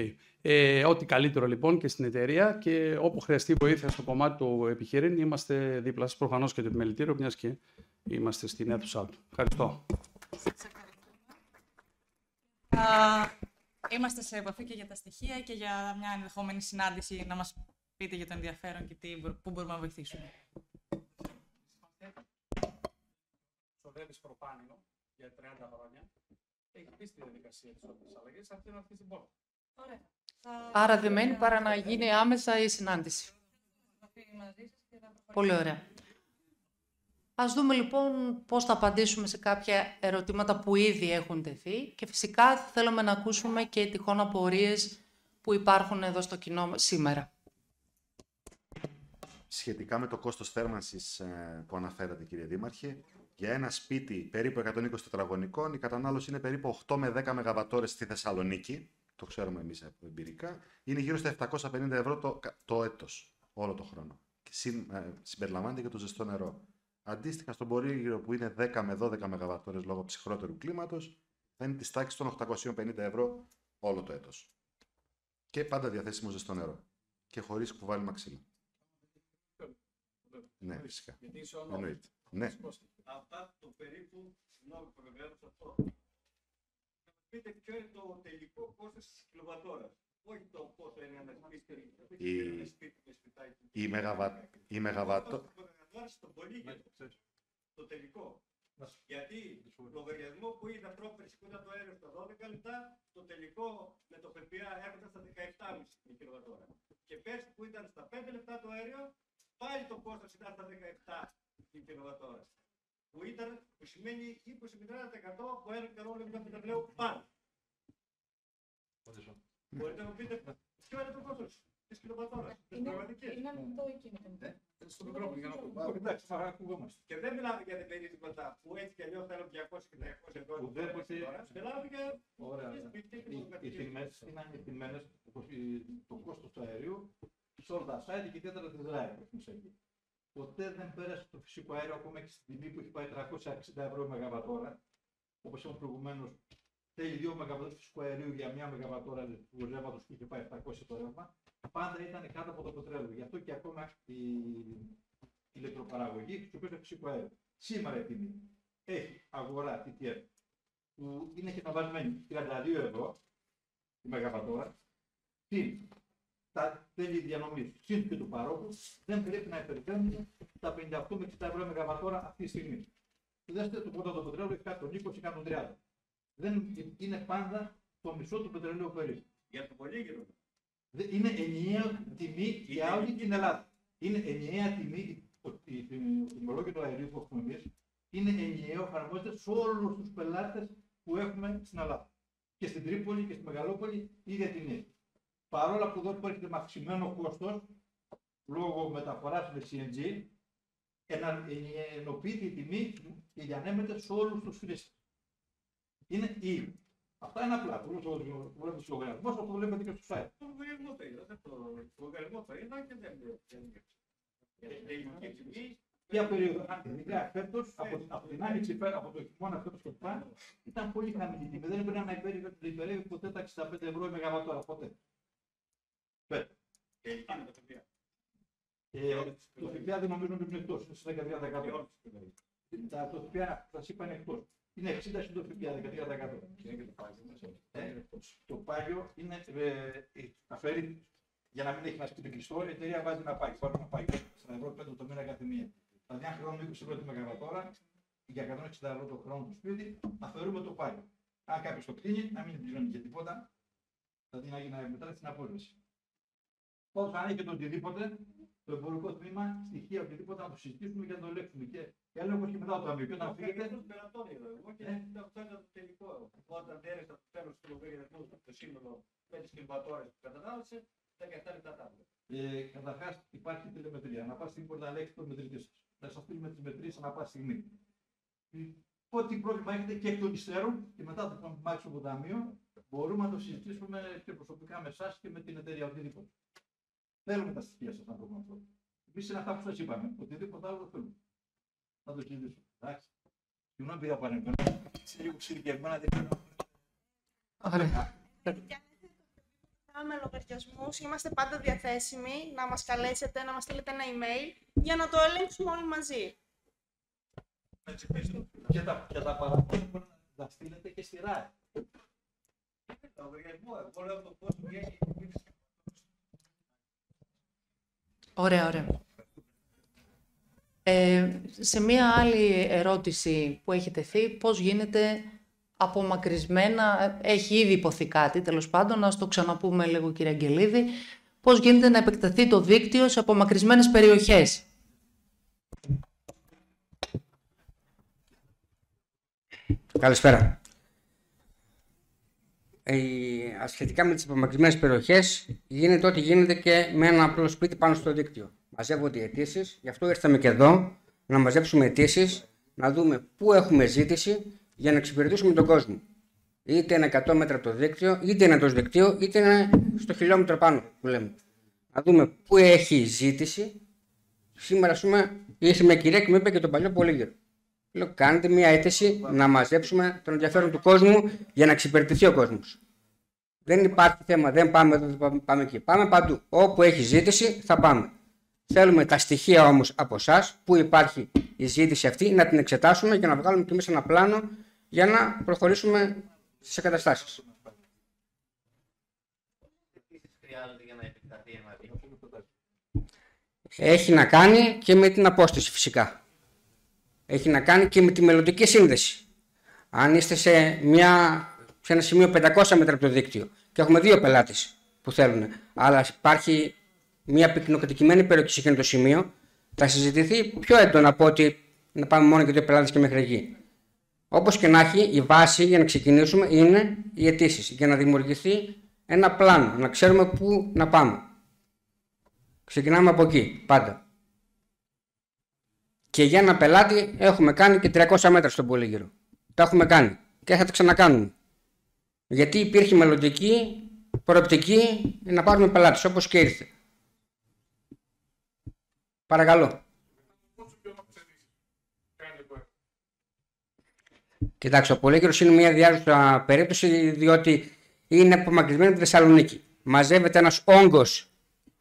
Ό,τι καλύτερο λοιπόν και στην εταιρεία, και όπου χρειαστεί βοήθεια στο κομμάτι του επιχειρήν, είμαστε δίπλα σας, προφανώς και το επιμελητήριο, μιας και είμαστε στην αίθουσά του. Ευχαριστώ. Είμαστε σε επαφή και για τα στοιχεία και για μια ενδεχόμενη συνάντηση να μας πείτε για το ενδιαφέρον και πού μπορούμε να βοηθήσουμε. Ξοδεύεις προπάνιο για 30 χρόνια. Έχει μπει στη διαδικασία της όποιας αλλαγής, αυτή είναι αυτή στην πόρτα. Ωραία. Άρα δεν μένει παρά να γίνει άμεσα η συνάντηση. Πολύ ωραία. Ας δούμε λοιπόν πώς θα απαντήσουμε σε κάποια ερωτήματα που ήδη έχουν τεθεί και φυσικά θέλουμε να ακούσουμε και τυχόν απορίες που υπάρχουν εδώ στο κοινό σήμερα. Σχετικά με το κόστος θέρμανσης που αναφέρατε, κύριε Δήμαρχε, για ένα σπίτι περίπου 120 τετραγωνικών η κατανάλωση είναι περίπου 8 με 10 ΜΒ στη Θεσσαλονίκη, το ξέρουμε εμείς εμπειρικά, είναι γύρω στα 750 ευρώ το έτος, όλο το χρόνο. Και συμπεριλαμβάνεται και το ζεστό νερό. Αντίστοιχα στον Πολύγυρο που είναι 10 με 12 ΜΒ λόγω ψυχρότερου κλίματος, θα είναι της τάξης των 850 ευρώ όλο το έτος. Και πάντα διαθέσιμο ζεστό νερό. Και χωρίς κουβάλιμα ξύλο. Ναι, φυσικά. Εννοείται. Ναι. Αυτά το περίπου, συγγνώμη που βεβαίω αυτό. Να πείτε ποιο είναι το τελικό κόστος της κιλοβατόρας. Όχι το πόσο είναι ένα σπίτι με σπιτάκι. Η μεγαβάτο. Στον πολύγυρο. Το τελικό. Γιατί το λογαριασμό που είδα πρόπερση που ήταν το αέριο στα 12 λεπτά, το τελικό με το ΦΠΑ έρχονταν στα 17,5 κιλοβατόρα. Και πέρσι που ήταν στα 5 λεπτά το αέριο, πάλι το κόστος ήταν στα 17 κιλοβατόρα. Που σημαίνει 20% από 1 τερόλεπτο πετρελαίου πάνω. Μπορείτε να μου πείτε ποιο είναι το κόστος της κιλοβατόρας, της πραγματικής. Είναι ανοιχτό εκείνο. Στο μικρόφωνο για να πω. Εντάξει, θα ακουγόμαστε. Και δεν μιλάμε για διπερίσματα που έτσι κι αλλιώς θέλουν 200 και 300 ευρώ. Μιλάμε για. Ωραία. Οι τιμές είναι ανεπτυγμένες, το κόστος του αερίου, σε όλα τα site και ιδιαίτερα της ΡΑΕ. Ποτέ δεν πέρασε το φυσικό αέριο ακόμα και στην τιμή που έχει πάει 360 ευρώ μεγαβατόρα. Όπως είπαμε προηγουμένως, θέλει 2 μεγαβατόρες φυσικού αερίου για 1 μεγαβατόρα του ρεύματος που είχε πάει 700 το ρεύμα. Πάντα ήταν κάτω από το πετρέλαιο. Γι' αυτό και ακόμα η ηλεκτροπαραγωγή χρησιμοποιεί το φυσικό αέριο. Σήμερα η τιμή έχει αγορά TTF που είναι χεταβασμένη 32 ευρώ τη μεγαβατόρα. Συν τα τέλη διανομής, συν και του παρόχου, δεν πρέπει να υπερβαίνουν τα 58 με 60 ευρώ μεγαβατόρα αυτή τη στιγμή. Δέστε το πρώτο το πετρέλαιο έχει κάτι τον 20 ή κάτι τον 30. Δεν είναι πάντα το μισό του πετρελαίου περίπου. Για το πολύγυρο. Είναι ενιαία τιμή για όλη την Ελλάδα. Είναι ενιαία τιμή, το τιμολόγιο του αερίου που έχουμε εμείς, είναι ενιαίο, εφαρμόζεται σε όλους τους πελάτες που έχουμε στην Ελλάδα. Και στην Τρίπολη και στη Μεγαλόπολη ίδια τιμή. Παρόλα που εδώ υπάρχει αυξημένο κόστος λόγω μεταφοράς με CNG, ενοποιείται η τιμή και διανέμεται σε όλους τους χρήστες. Είναι ίδιο. Αυτά είναι απλά. Βλέπετε του λογαριασμού, αυτό το βλέπετε και στο site. Το λογαριασμό το είδα. Το λογαριασμό το είδα και δεν είναι. Ποια περίοδο, ειδικά φέτος, από την άνοιξη, από το χειμώνα φέτος και πάνω, ήταν πολύ χαμηλή τιμή. Δεν έπρεπε να υπερεύει ποτέ τα 65 ευρώ η μεγαβατόρα. Ποτέ. Το ΦΠΑ δεν νομίζω ότι είναι εκτός. Είναι στις 13%. Το ΦΠΑ σας είπα είναι εκτός. Είναι 60 στο ΦΠΑ, 13%. Το πάγιο είναι να φέρει, για να μην έχει ένα σπίτι κλειστό, η εταιρεία βάζει ένα πάγιο. Πάρει ένα πάγιο στα ευρώ 5 το μήνα κάθε μία. Δηλαδή, αν χρεώνουμε 20 ευρώ τη μεγαβατόρα, για 160 ευρώ το χρόνο του σπίτι, αφαιρούμε το πάγιο. Αν κάποιο το κλείνει, να μην πληρώνει και τίποτα, δηλαδή να μετράει την απόλυση. Πώς αν έχετε οτιδήποτε, το εμπορικό τμήμα, στοιχεία οτιδήποτε, να το συζητήσουμε και να το ελέγξουμε. Και έλεγχο και μετά το αμοιβή. Όταν φύγετε. Εγώ και αυτό ήταν το τελικό. Όταν έριξα το τέλος του λογαριασμού το σύνολο με τις κιλοβατόρες που κατανάλωσε, 17 λεπτά τάβλα. Καταρχάς υπάρχει τηλεμετρία. Ανά πάση στιγμή μπορείτε να ελέγξετε τον μετρητή σας. Θα σας στείλουμε τις μετρήσεις ανά πάση στιγμή. Ό,τι πρόβλημα έχετε και εκ των υστέρων και μετά το μάξιμο από το ταμείο, μπορούμε να το συζητήσουμε και προσωπικά με εσάς και με την εταιρεία οτιδήποτε. Θέλουμε τα στοιχεία σας να το πούμε αυτό. Εμείς είναι αυτά που σας είπαμε. Οτιδήποτε άλλο το θέλουμε. Να το συζητήσουμε. Εντάξει. Συγγνώμη που παρέμβω. Είσαι λίγο ξυρικευμένα. Ωραία. Με λογαριασμούς, είμαστε πάντα διαθέσιμοι να μας καλέσετε, να μας στείλετε ένα email για να το ελέγξουμε όλοι μαζί. Και τα παραπάνω μπορείτε να τα στείλετε και στη ΡΑΕ. Ωραία, ωραία. Σε μία άλλη ερώτηση που έχει τεθεί, πώς γίνεται απομακρυσμένα, έχει ήδη υποθεί κάτι, τέλος πάντων, να το ξαναπούμε λίγο κύριε Αγγελίδη, πώς γίνεται να επεκταθεί το δίκτυο σε απομακρυσμένες περιοχές. Καλησπέρα. Σχετικά με τις απομακρυσμένες περιοχές, γίνεται ό,τι γίνεται και με ένα απλό σπίτι πάνω στο δίκτυο. Μαζεύονται οι αιτήσεις, γι' αυτό ήρθαμε και εδώ να μαζέψουμε αιτήσεις, να δούμε πού έχουμε ζήτηση για να εξυπηρετήσουμε τον κόσμο. Είτε είναι 100 μέτρα από το δίκτυο, είτε είναι εντός δικτύου, είτε είναι στο χιλιόμετρο πάνω που λέμε. Να δούμε πού έχει ζήτηση. Σήμερα, ας πούμε, ήρθε μια κυρία και μου είπε και τον παλιό πολύγυρο. Λέω, κάντε μια αίτηση να μαζέψουμε τον ενδιαφέρον του κόσμου για να εξυπηρετηθεί ο κόσμος. Δεν υπάρχει θέμα, δεν πάμε εδώ, δεν πάμε εκεί. Πάμε παντού. Όπου έχει ζήτηση θα πάμε. Θέλουμε τα στοιχεία όμως από εσάς που υπάρχει η ζήτηση αυτή να την εξετάσουμε και να βγάλουμε και εμείς ένα πλάνο για να προχωρήσουμε στις εγκαταστάσεις. Έχει να κάνει και με την απόσταση φυσικά. Έχει να κάνει και με τη μελλοντική σύνδεση. Αν είστε σε ένα σημείο 500 μέτρα από το δίκτυο και έχουμε 2 πελάτες που θέλουν, αλλά υπάρχει μια πυκνοκατοικημένη περιοχή σε εκείνο το σημείο, θα συζητηθεί πιο έντονα από ότι να πάμε μόνο και 2 πελάτες και μέχρι εκεί. Όπως και να έχει, η βάση για να ξεκινήσουμε είναι οι αιτήσεις, για να δημιουργηθεί ένα πλάνο, να ξέρουμε πού να πάμε. Ξεκινάμε από εκεί, πάντα. Και για ένα πελάτη έχουμε κάνει και 300 μέτρα στον Πολύγυρο. Τα έχουμε κάνει και θα τα ξανακάνουμε. Γιατί υπήρχε μελλοντική προοπτική να πάρουμε πελάτες, όπως και ήρθε. Παρακαλώ. Κοιτάξτε, ο Πολύγυρος είναι μια διάρκεια περίπτωση, διότι είναι απομακρυσμένη από τη Θεσσαλονίκη. Μαζεύεται ένας όγκος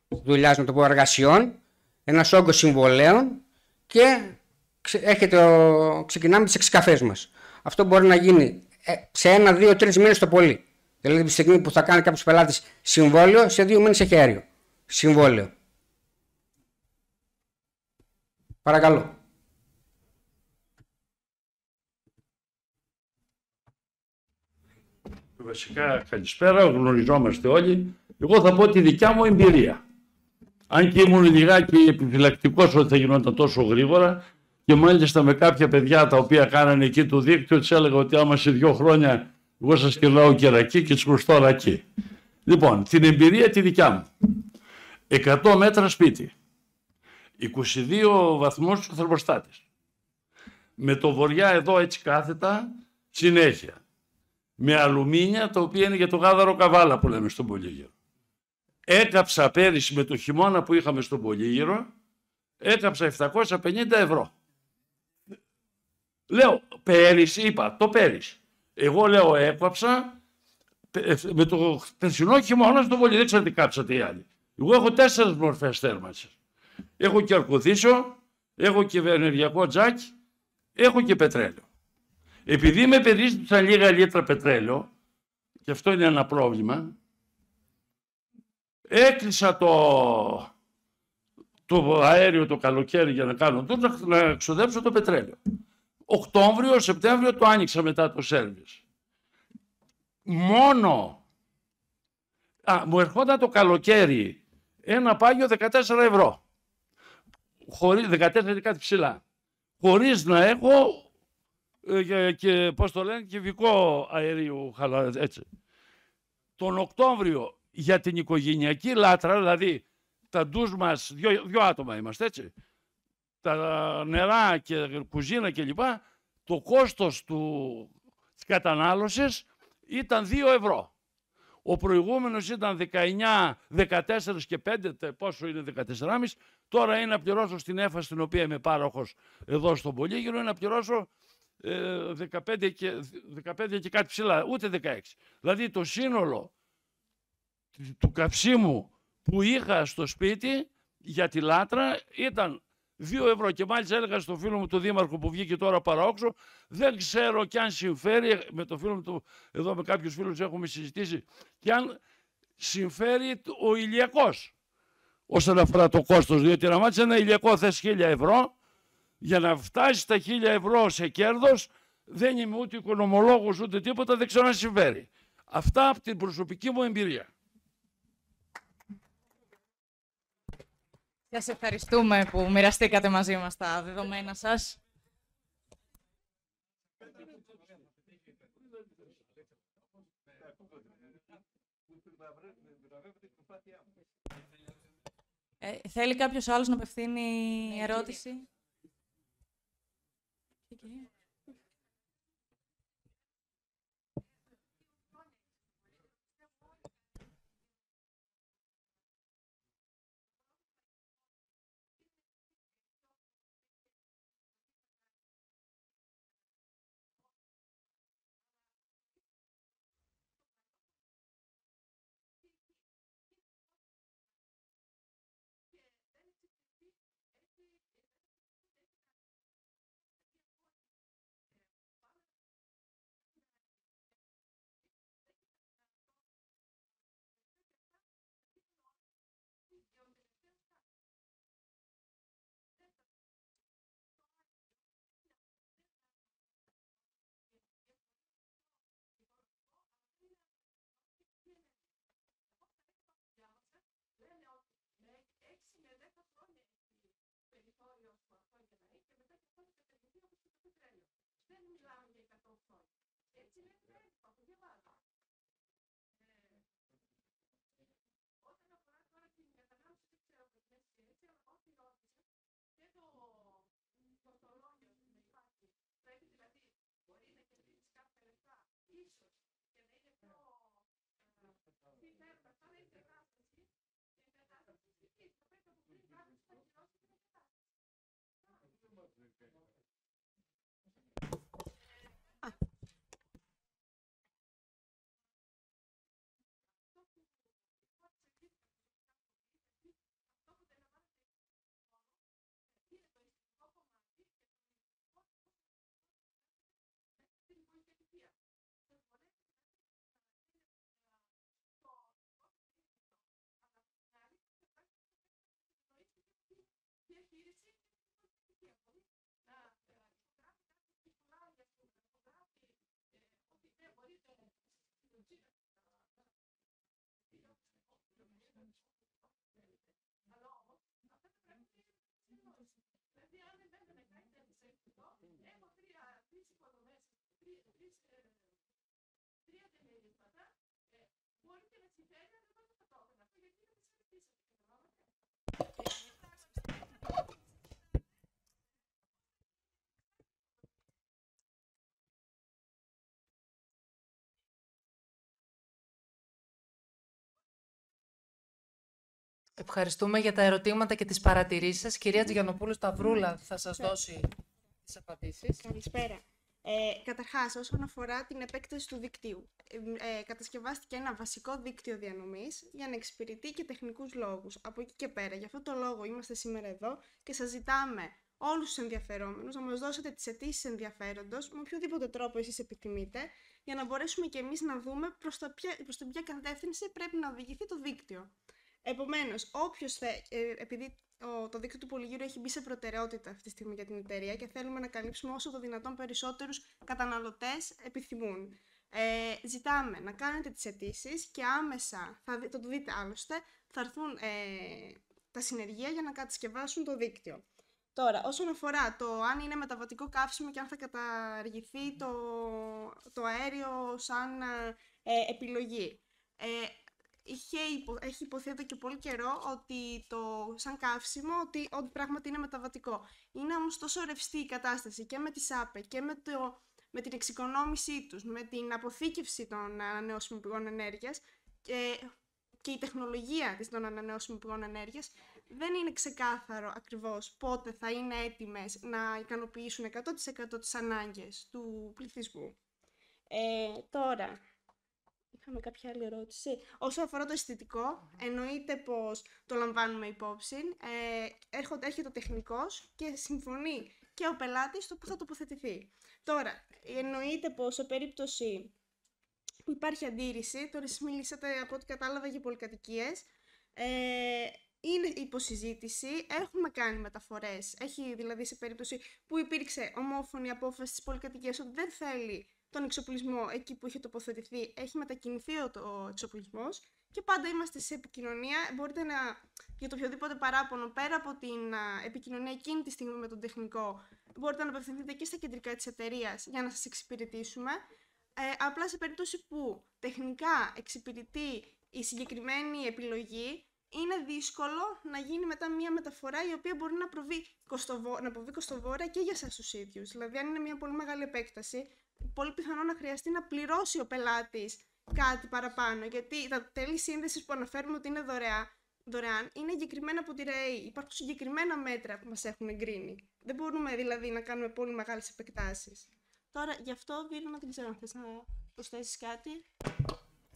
δουλειάς, να το πω, εργασιών, ένας όγκος συμβολέων και ξεκινάμε τις εξκαφές μας. Αυτό μπορεί να γίνει σε 1, 2, 3 μήνες το πολύ. Δηλαδή, τη στιγμή που θα κάνει κάποιος πελάτης συμβόλαιο, σε 2 μήνες έχει αέριο. Συμβόλαιο. Παρακαλώ. Βασικά, καλησπέρα, γνωριζόμαστε όλοι. Εγώ θα πω τη δικιά μου εμπειρία. Αν και ήμουν λιγάκι επιφυλακτικός ότι θα γινόταν τόσο γρήγορα, και μάλιστα με κάποια παιδιά τα οποία κάνανε εκεί το δίκτυο, τους έλεγα ότι άμα σε 2 χρόνια εγώ σας κερνάω κερακί και τους χρωστώ ρακί. Λοιπόν, την εμπειρία τη δικιά μου. 100 μέτρα σπίτι. 22 βαθμούς ο θερμοστάτης. Με το βοριά εδώ έτσι κάθετα, συνέχεια. Με αλουμίνια, τα οποία είναι για το γάδαρο καβάλα που λέμε στον Πολύγυρο. Έκαψα πέρυσι με το χειμώνα που είχαμε στον Πολύγυρο, έκαψα 750 ευρώ. Λέω, πέρυσι, είπα, το πέρυσι. Εγώ λέω, έκαψα με το περσινό χειμώνα στον Πολύγυρο, δεν ξέρω τι κάψατε οι άλλοι. Εγώ έχω 4 μορφές θέρμανσης. Έχω και αρκουδίσιο, έχω και ενεργειακό τζάκι, έχω και πετρέλαιο. Επειδή με περίστησαν λίγα λίτρα πετρέλαιο, και αυτό είναι ένα πρόβλημα, έκλεισα το αέριο το καλοκαίρι για να κάνω τούτο, να εξοδέψω το πετρέλαιο. Οκτώβριο, Σεπτέμβριο το άνοιξα μετά το σέρβις. Μου ερχόταν το καλοκαίρι ένα πάγιο 14 ευρώ. 14 κάτι ψηλά. Χωρίς να έχω και πώς το λένε, κυβικό αερίου, έτσι. Τον Οκτώβριο για την οικογενειακή λάτρα, δηλαδή τα ντους μας, 2 άτομα είμαστε, έτσι, τα νερά και κουζίνα κλπ, το κόστος της κατανάλωσης ήταν 2 ευρώ. Ο προηγούμενος ήταν 19, 14 και 5, πόσο είναι 14,5, τώρα είναι να πληρώσω στην ΕΦΑ, στην οποία είμαι πάροχος εδώ στον Πολύγυρο, είναι να πληρώσω 15 και κάτι ψηλά, ούτε 16. Δηλαδή το σύνολο του καυσίμου που είχα στο σπίτι για τη λάτρα ήταν 2 ευρώ. Και μάλιστα έλεγα στο φίλο μου, τον δήμαρχο που βγήκε τώρα παραόξω, δεν ξέρω κι αν συμφέρει, με το φίλο μου, εδώ με κάποιους φίλους έχουμε συζητήσει, κι αν συμφέρει ο ηλιακός όσον αφορά το κόστος, διότι να μάθεις ένα ηλιακό θες 1.000 ευρώ, για να φτάσει τα 1.000 ευρώ σε κέρδος, δεν είμαι ούτε οικονομολόγος ούτε τίποτα, δεν ξέρω αν συμφέρει. Αυτά από την προσωπική μου εμπειρία. Σας ευχαριστούμε που μοιραστήκατε μαζί μας τα δεδομένα σας. Θέλει κάποιος άλλος να απευθύνει ερώτηση? Ευχαριστούμε για τα ερωτήματα και τις παρατηρήσεις σας. Κυρία Τζιγιανοπούλου Σταυρούλα θα σας δώσει τις απαντήσεις. Καλησπέρα. Καταρχάς, όσον αφορά την επέκταση του δικτύου, κατασκευάστηκε ένα βασικό δίκτυο διανομής για να εξυπηρετεί και τεχνικούς λόγους. Από εκεί και πέρα, γι' αυτό το λόγο είμαστε σήμερα εδώ και σας ζητάμε όλους τους ενδιαφερόμενους να μας δώσετε τις αιτήσεις ενδιαφέροντος με οποιοδήποτε τρόπο εσείς επιθυμείτε, για να μπορέσουμε και εμείς να δούμε προς την ποια κατεύθυνση πρέπει να οδηγηθεί το δίκτυο. Επομένως, επειδή το δίκτυο του Πολυγύρου έχει μπει σε προτεραιότητα αυτή τη στιγμή για την εταιρεία και θέλουμε να καλύψουμε όσο το δυνατόν περισσότερους καταναλωτές επιθυμούν, ζητάμε να κάνετε τις αιτήσεις και άμεσα, θα το δείτε άλλωστε, θα έρθουν τα συνεργεία για να κατασκευάσουν το δίκτυο. Τώρα, όσον αφορά το αν είναι μεταβατικό καύσιμο και αν θα καταργηθεί το αέριο σαν επιλογή. Έχει υποθεί εδώ και πολύ καιρό ότι σαν καύσιμο ότι πράγματι είναι μεταβατικό. Είναι όμως τόσο ρευστή η κατάσταση και με τις ΑΠΕ και με την εξοικονόμησή τους, με την αποθήκευση των ανανεώσιμων πηγών ενέργειας και η τεχνολογία των ανανεώσιμων πηγών ενέργειας, δεν είναι ξεκάθαρο ακριβώς πότε θα είναι έτοιμες να ικανοποιήσουν 100% τις ανάγκες του πληθυσμού. Τώρα, είχαμε κάποια άλλη ερώτηση. Όσο αφορά το αισθητικό, εννοείται πως το λαμβάνουμε υπόψη. Έρχεται ο τεχνικός και συμφωνεί και ο πελάτης στο που θα τοποθετηθεί. Τώρα, εννοείται πως σε περίπτωση που υπάρχει αντίρρηση, τώρα εσείς μιλήσατε από ό,τι κατάλαβα για πολυκατοικίες, είναι υποσυζήτηση, έχουμε κάνει μεταφορές. Έχει δηλαδή σε περίπτωση που υπήρξε ομόφωνη απόφαση της πολυκατοικίας ότι δεν θέλει τον εξοπλισμό εκεί που είχε τοποθετηθεί, έχει μετακινηθεί ο εξοπλισμός και πάντα είμαστε σε επικοινωνία. Μπορείτε για το οποιοδήποτε παράπονο, πέρα από την επικοινωνία εκείνη τη στιγμή με τον τεχνικό, μπορείτε να απευθυνθείτε και στα κεντρικά της εταιρείας για να σας εξυπηρετήσουμε. Απλά σε περίπτωση που τεχνικά εξυπηρετεί η συγκεκριμένη επιλογή, είναι δύσκολο να γίνει μετά μια μεταφορά η οποία μπορεί να προβεί κοστοβόρα και για εσάς τους ίδιους. Δηλαδή, αν είναι μια πολύ μεγάλη επέκταση, πολύ πιθανό να χρειαστεί να πληρώσει ο πελάτης κάτι παραπάνω. Γιατί τα τέλη σύνδεσης που αναφέρουμε ότι είναι δωρεάν είναι εγκεκριμένα από τη ΡΕΗ. Υπάρχουν συγκεκριμένα μέτρα που μας έχουν εγκρίνει. Δεν μπορούμε δηλαδή να κάνουμε πολύ μεγάλες επεκτάσεις. Τώρα, γι' αυτό, Βίρουνα, δεν ξέρω αν θες να προσθέσεις κάτι.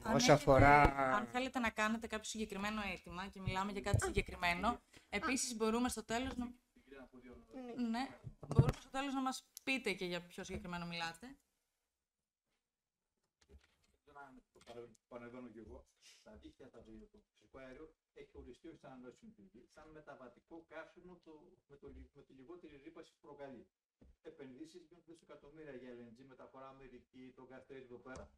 Αν θέλετε να κάνετε κάποιο συγκεκριμένο αίτημα και μιλάμε για κάτι συγκεκριμένο, επίσης μπορούμε στο τέλος να μας πείτε και για ποιο συγκεκριμένο μιλάτε. Πανεβαίνω και εγώ. Τα δίκτυα τα το φυσικό αέριο έχει οριστεί όχι σαν ανανεώσιμη πηγή, σαν μεταβατικό καύσιμο με τη λιγότερη ρήπαση που προκαλεί. Επενδύσεις γίνονται σε εκατομμύρια για LNG, μεταφορά Αμερική, το Gas εδώ πέρα.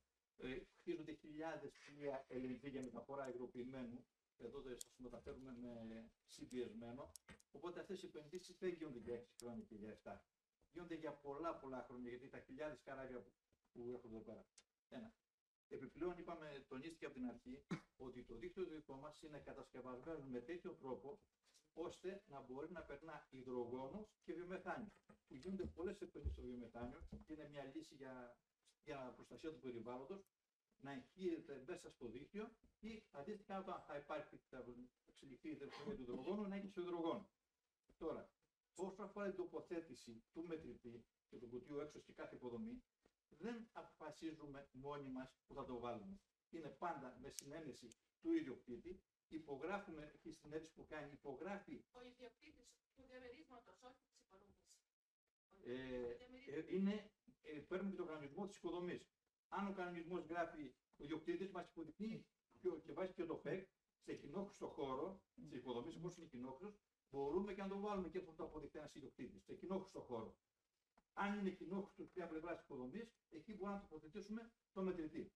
Χτίζονται χιλιάδες πλοία LNG για μεταφορά υγροποιημένου. Εδώ θα σας μεταφέρουμε με συμπιεσμένο. Οπότε αυτές οι επενδύσεις δεν γίνονται για 6 χρόνια και για 7. Γίνονται για πολλά χρόνια, γιατί τα χιλιάδες καράβια που που έρχονται εδώ πέρα. Ένα. Επιπλέον, τονίστηκε από την αρχή ότι το δίκτυο το δικό μας είναι κατασκευασμένο με τέτοιο τρόπο ώστε να μπορεί να περνά υδρογόνο και βιομεθάνιο. Που γίνονται πολλές επενδύσεις στο βιομεθάνιο και είναι μια λύση για προστασία του περιβάλλοντος, να εγχείρεται μέσα στο δίκτυο ή αντίστοιχα όταν θα εξελιχθεί η τεχνολογία του υδρογόνου να έχει στο υδρογόνο. Τώρα, όσο αφορά την τοποθέτηση του μετρητή και του κουτιού έξω στη κάθε υποδομή, δεν αποφασίζουμε μόνοι μας που θα το βάλουμε. Είναι πάντα με συνένεση του ιδιοκτήτη. Υπογράφουμε τη συνέντευξη που κάνει, υπογράφει. Ο ιδιοκτήτης του διαμερίσματος, όχι της υποδομής. Παίρνουμε και τον κανονισμό της υποδομής. Αν ο κανονισμός γράφει, ο ιδιοκτήτης μας υποδεικνύει και βάζει και το ΠΕΚ σε κοινόχρηστο χώρο, σε υποδομές όπως είναι κοινόχρηστος, μπορούμε και να το βάλουμε και αυτό το αποδεικτεί ένας ιδιοκτήτης, σε κοινόχρηστο χώρο. Αν είναι κοινόχρηστο στην πλευρά της υποδομής, εκεί μπορούμε να τοποθετήσουμε το μετρητή.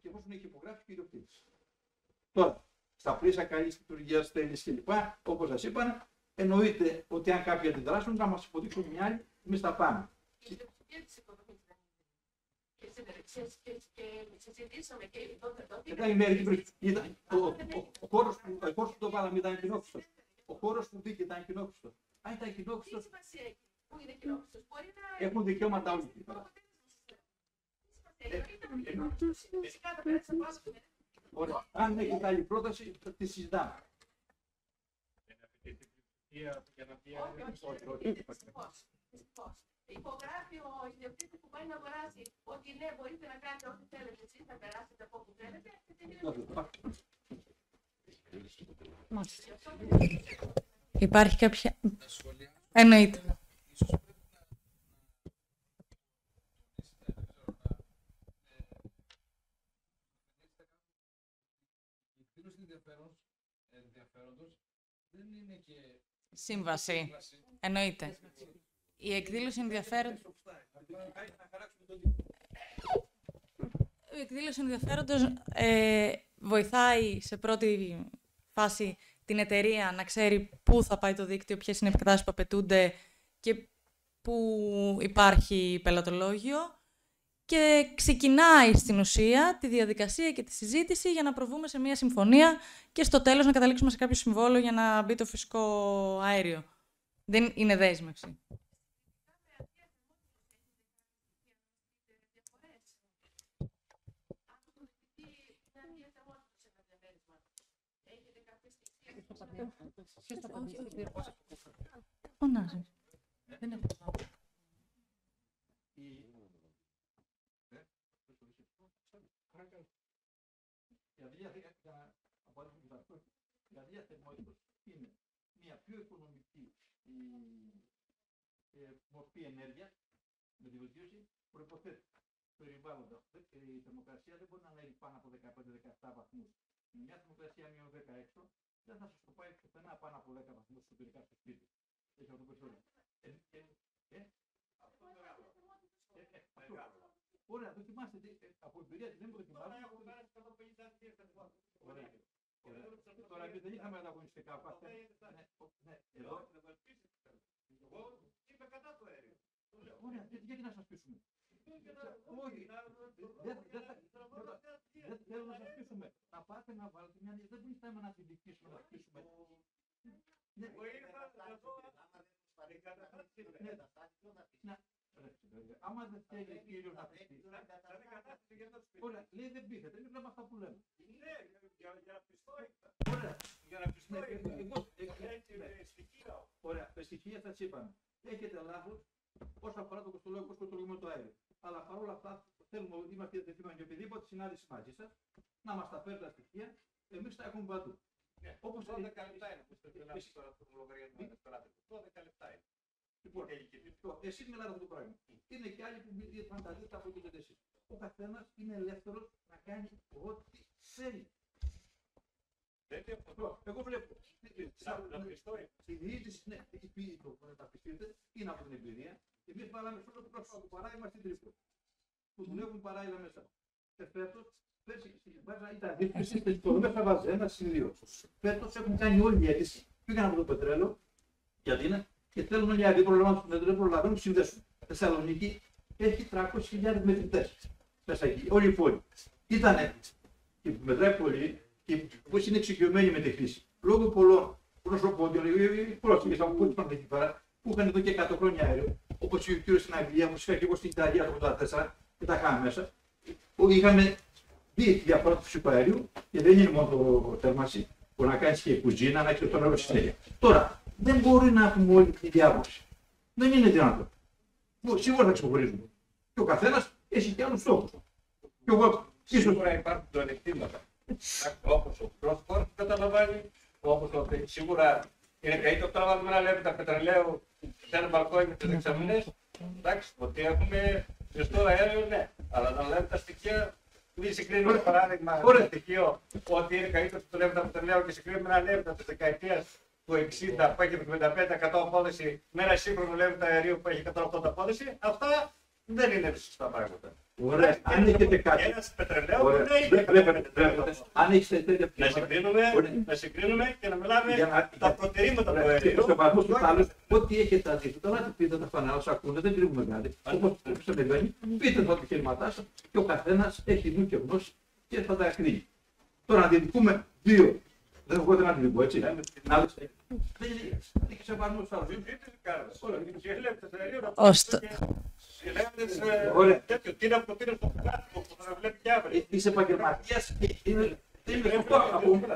Και εφόσον έχει υπογράψει και ο ιδιοκτήτης. Τώρα, στα πλαίσια καλής λειτουργίας, θέλησης κλπ., όπως σας είπα, εννοείται ότι αν κάποιοι αντιδράσουν, να μας υποδείξουν μια άλλη, εμείς θα πάμε. Η λειτουργία της οικονομίας δεν είναι. Και συζητήσαμε και τότε. Ο χώρος που το βάλαμε ήταν κοινόχρηστος. Ο χώρος που μπήκε ήταν κοινόχρηστος. Αν ήταν κοινόχρηστος. Τι σημασία έχει που είναι κοινόχρηστος? Μπορεί να. Έχουν δικαιώματα όλοι. Ωραία. Αν έχετε άλλη πρόταση, θα τη συζητάμε. Υπογράφει ο ιδιοκτήτης που πάει να αγοράσει ότι ναι, μπορείτε να κάνετε ό,τι θέλετε εσείς, θα περάσετε από όπου θέλετε. Υπάρχει κάποια. Εννοείται. Σύμβαση. Εννοείται. Η εκδήλωση ενδιαφέροντος βοηθάει σε πρώτη φάση την εταιρεία να ξέρει πού θα πάει το δίκτυο, ποιες είναι οι επεκτάσεις που απαιτούνται και πού υπάρχει πελατολόγιο και ξεκινάει στην ουσία τη διαδικασία και τη συζήτηση για να προβούμε σε μια συμφωνία και στο τέλος να καταλήξουμε σε κάποιο συμβόλαιο για να μπει το φυσικό αέριο. Δεν είναι δέσμευση. Φωνάζει. Δεν έχω. Η αδιαθεμότητα είναι μια πιο οικονομική μορφή ενέργειας με τη βελτίωση προϋποθέτει περιβάλλοντα. Η θερμοκρασία δεν μπορεί να ανέβει πάνω από 15-17 βαθμούς. Μια θερμοκρασία μείον 10 έξω δεν θα σας το πάει πουθενά πάνω από 10 βαθμούς εσωτερικά στο σπίτι. Έχει αυτό το περιθώριο. Ωραία, δοκιμάστε. Από εμπειρία δεν μου δοκιμάστε. Τώρα εμείς δεν είχαμε ανταγωνιστικά πάθη. Εδώ. Εγώ είμαι κατά το αέριο. Ωραία, γιατί να σας πείσουμε. Όχι, δεν θέλω να σας πείσουμε. Να πάτε να βάλετε μια... Δεν μπορεί θέμα να την δικήσουμε, να πείσουμε. Εγώ ήρθα να δω άμα δεν θέλει ο κύριος να πιστεί. Ωραία, λέει δεν πείθετε, είναι πράγμα αυτά που λέμε. Ναι, για να πιστώ. Ωραία, για να πιστώ. Ωραία, με στοιχεία σας είπαμε. Έχετε λάθος όσον αφορά το κοστολογικό το αέριο. Αλλά παρόλα αυτά θέλουμε ότι είμαστε διατεθειμένοι για οποιαδήποτε συνάντηση μαζί σας να μας τα φέρετε τα στοιχεία, εμείς τα έχουμε παντού. Όπως 12 λεπτά είναι που πρέπει να πεις τώρα το λογαριασμό της περάτης. 12 λεπτά είναι. Λοιπόν, εσείς μιλάτε αυτό το πράγμα. Είναι και άλλοι που φανταζείτε από το εσείς. Ο καθένας είναι ελεύθερος να κάνει ό,τι θέλει. Εγώ βλέπω. Η διοίκηση, ναι, τα πιστείτε, είναι από την εμπειρία. Εμείς βάλαμε σε όλο το πρόσωπο του παράδειγμα στην Τρίπολη. Που δουλεύουν παράλληλα μέσα. Φέτος, πέρσι ήταν δύσκολη στην υποδομές θα βάζει ένα σημείο. Φέτος έχουν κάνει όλη η αίτηση. Πήγαν από το πετρέλαιο, γιατί είναι, και θέλουν μια αντίπρογραμμάτωση που δεν προλαβαίνουν να συνδέσουν. Θεσσαλονίκη, έχει 300.000 μετρητές μέσα εκεί, όλη η πόλη. Ήτανε, και που μετράει πολύ, και πώς είναι εξοικειωμένοι με τη χρήση. Λόγω πολλών προσωπών, οι πρόσφυγες από πόλεις πάνω εκεί πέρα, που είχαν εδώ και 100 χρόνια αέριο, όπως ο κύριος στην Αγγλία, μου είχα και εγώ στην Ιταλία το 1984, και τα είχαμε μέσα, που είχαμε δει τη διαφορά του φυσικού αερίου, και δεν είναι μόνο το θέρμανση, που να κάνεις και κουζίνα, να έχεις το νερό συνέχεια. Τώρα, δεν μπορεί να έχουμε όλη τη διάβαση. Δεν είναι δυνατόν. Σίγουρα θα ξεχωρίζουμε. Και ο καθένας έχει και άλλους στόχους. Και εγώ, σίγουρα υπάρχουν πλεονεκτήματα. Όπως ο πρόσφορος που καταλαμβάνει, όπως σίγουρα είναι καλύτερο τώρα να βάλουμε ένα λεπτό πετρελαίου σε ένα μπαλκόνι με τις δεξαμενές. Εντάξει, ότι έχουμε ζεστό αέριο, ναι. Αλλά να λέμε τα στοιχεία, μην συγκρίνουμε παράδειγμα το στοιχείο ότι είναι καλύτερο το λεπτό πετρελαίου και συγκρίνουμε ένα λεπτό της δεκαετίας του 60 που έχει 75% απόδοση με ένα σύγχρονο λεπτό αερίου που έχει 180 απόδοση. Αυτά δεν είναι σωστά πράγματα. Ωραία, αν έχετε κάτι. Ένας πετρελαίου αν έχετε τέτοια να συγκρίνουμε και να μιλάμε για τα προτερήματα του αερίου. Ό,τι έχετε αντίθετο, να πείτε τα φανά, όσα ακούνε, δεν κρύβουμε κάτι. Όπως συμβαίνει, πείτε τα επιχειρηματά σας και ο καθένας έχει νου και γνώση και θα τα κρίνει. Τώρα να αντιδικούμε δύο. Δεν έχω δεν αντιδικώ, έτσι. Δεν έχει σεβασμό στους άλλους. Είσαι επαγγελματίας, δεν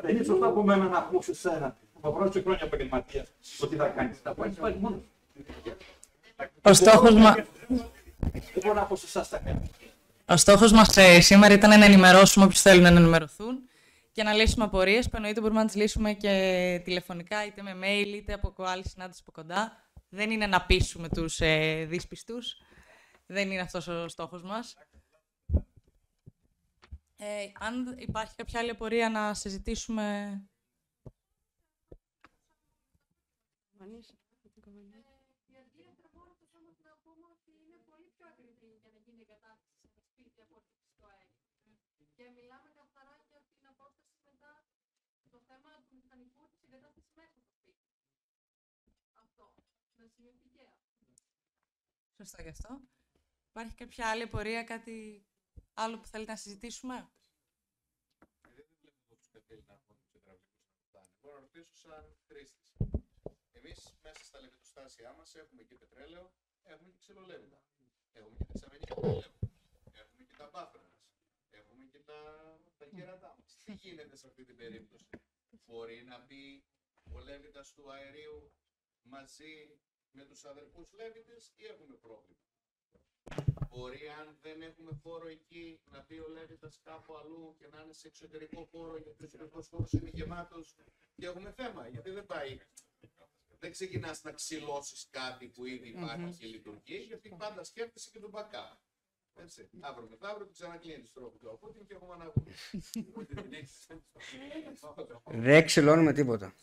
είναι σωστό από μένα να πω σε σένα που θα βρω χρόνια επαγγελματίας ότι θα κάνεις. Θα πάρεις πάλι μόνος. Ο στόχος μας σήμερα ήταν να ενημερώσουμε όποιους θέλουν να ενημερωθούν και να λύσουμε απορίες που εννοείται μπορούμε να τις λύσουμε και τηλεφωνικά, είτε με mail, είτε από άλλη συνάντηση από κοντά. Δεν είναι να πείσουμε τους δύσπιστους. Δεν είναι αυτός ο στόχος μας. Αν υπάρχει κάποια άλλη απορία να συζητήσουμε... Και μιλάμε καθαρά για την απόσταση μετά το θέμα του μηχανικού της εγκατάστασης μέσα στο σπίτι. Αυτό. Να σημειωθεί και αυτό. Σωστά γι' αυτό. Υπάρχει κάποια άλλη απορία, κάτι άλλο που θέλετε να συζητήσουμε? Δεν βλέπω εδώ τους κατέλη να έχουν τους υδραυλικούς να φτάνει. Μπορώ να ρωτήσω σαν χρήστης. Εμείς μέσα στα λεβιτοστάσια μας έχουμε και πετρέλαιο, έχουμε και ξυλολέβητα. Έχουμε και δεξαμενή πετρέλαιο. Έχουμε και τα μπάφερα μας. Έχουμε και τα κέρατά μας. Τι γίνεται σε αυτή την περίπτωση? Μπορεί να μπει ο λέβητας του αερίου μαζί με τους αδερφούς λέβητες ή έχουμε πρόβλημα? Μπορεί, αν δεν έχουμε χώρο εκεί, να μπει ο λέβητας κάπου αλλού και να είναι σε εξωτερικό χώρο, γιατί ο εξωτερικός χώρος είναι γεμάτος και έχουμε θέμα? Γιατί δεν πάει. Δεν ξεκινάς να ξυλώσεις κάτι που ήδη υπάρχει και λειτουργεί, γιατί πάντα σκέφτεσαι και τον backup. Έτσι. Αύριο μεθαύριο του ξανακλίνεις τρόπο του Πούτιν και έχουμε αναγωγή. Δεν ξυλώνουμε τίποτα.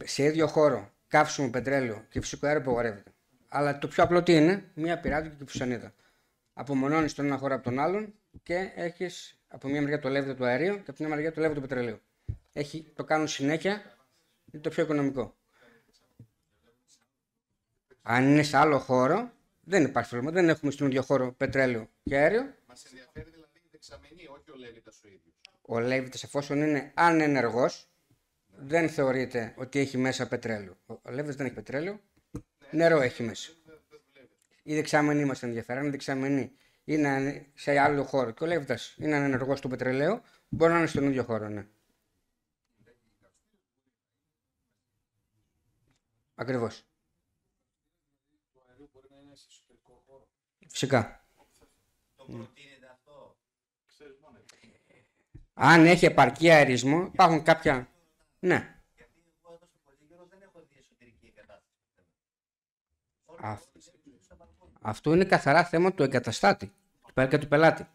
Σε ίδιο χώρο, καύσιμο, πετρέλαιο και φυσικό αέριο απαγορεύεται. Αλλά το πιο απλό τι είναι? Μία πυράτου και φουσανίδα. Απομονώνεις τον ένα χώρο από τον άλλον και έχεις από μία μεριά το λέβητο του αερίου και από την άλλη μεριά το λέβητο του πετρελαίου. Το κάνουν συνέχεια, είναι το πιο οικονομικό. Αν είναι σε άλλο χώρο, δεν υπάρχει πρόβλημα. Δεν έχουμε στον ίδιο χώρο πετρέλαιο και αέριο. Μας ενδιαφέρει δηλαδή η δεξαμενή, όχι ο λέβητας ο ίδιος. Ο λέβητας, εφόσον είναι ανενεργός, δεν θεωρείται ότι έχει μέσα πετρέλαιο. Ο λέβητας δεν έχει πετρέλαιο, νερό έχει μέσα. Η δεξαμενή μας ενδιαφέρει. Αν η δεξαμενή είναι σε άλλο χώρο και ο λέβητας είναι ανενεργός του πετρελαίου, μπορεί να είναι στον ίδιο χώρο, ναι. Ακριβώς. Φυσικά. Αν έχει επαρκή αερισμό, υπάρχουν κάποια... Ναι. Αυτό είναι καθαρά θέμα του εγκαταστάτη, του πελάτη.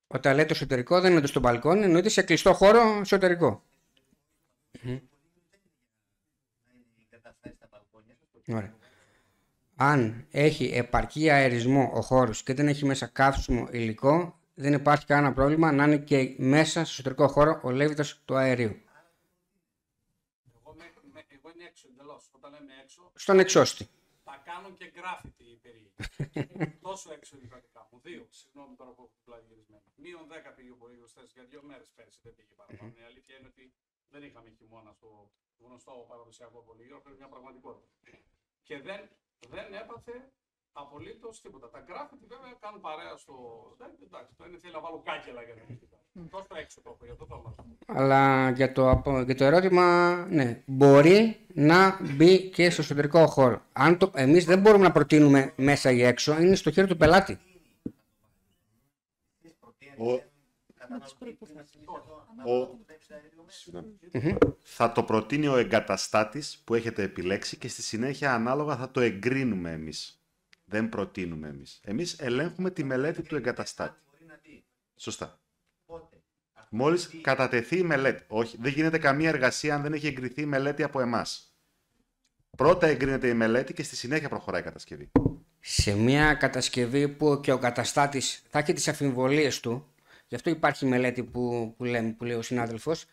Όταν λέτε εσωτερικό, δεν είναι στο μπαλκόνι, εννοείται σε κλειστό χώρο εσωτερικό. Ωραία. Αν έχει επαρκή αερισμό ο χώρος και δεν έχει μέσα καύσιμο υλικό, δεν υπάρχει κανένα πρόβλημα να είναι και μέσα στο εσωτερικό χώρο ο λέβητας του αερίου. έξω εντελώς. Όταν λέμε έξω, Στον εξώστη. τα κάνουν και γκράφιτι οι περίεργοι. Τόσο έξω είναι τα δικά μου. 2, συγγνώμη τώρα που έχω την πλάτη γυρισμένη. Μείον 10 πήγε ο Πολύγυρος για 2 μέρες πέρσι, δεν πήγε παραπάνω. Η αλήθεια είναι ότι δεν είχαμε χειμώνα στο γνωστό παραδοσιακό Πολύγυρο, πρέπει μια πραγματικότητα. Και δεν έπαθε απολύτως τίποτα. Τα γκράφιτι βέβαια κάνουν παρέα στο. Εντάξει, το είναι θέλει να βάλω κάκελα για να μην τόσο έξω το έχω, για το θέμα. Αλλά για το ερώτημα, ναι, μπορεί να μπει και στο εσωτερικό χώρο. Εμείς δεν μπορούμε να προτείνουμε μέσα ή έξω, είναι στο χέρι του πελάτη. Θα το προτείνει ο εγκαταστάτης που έχετε επιλέξει και στη συνέχεια ανάλογα θα το εγκρίνουμε εμείς. Δεν προτείνουμε εμείς. Εμείς ελέγχουμε τη μελέτη του εγκαταστάτη. Σωστά. Μόλις κατατεθεί η μελέτη. Όχι, δεν γίνεται καμία εργασία αν δεν έχει εγκριθεί η μελέτη από εμάς. Πρώτα εγκρίνεται η μελέτη και στη συνέχεια προχωράει η κατασκευή. Σε μια κατασκευή που και ο καταστάτης θα έχει τις αμφιβολίες του, γι' αυτό υπάρχει μελέτη που λέει ο συνάδελφος,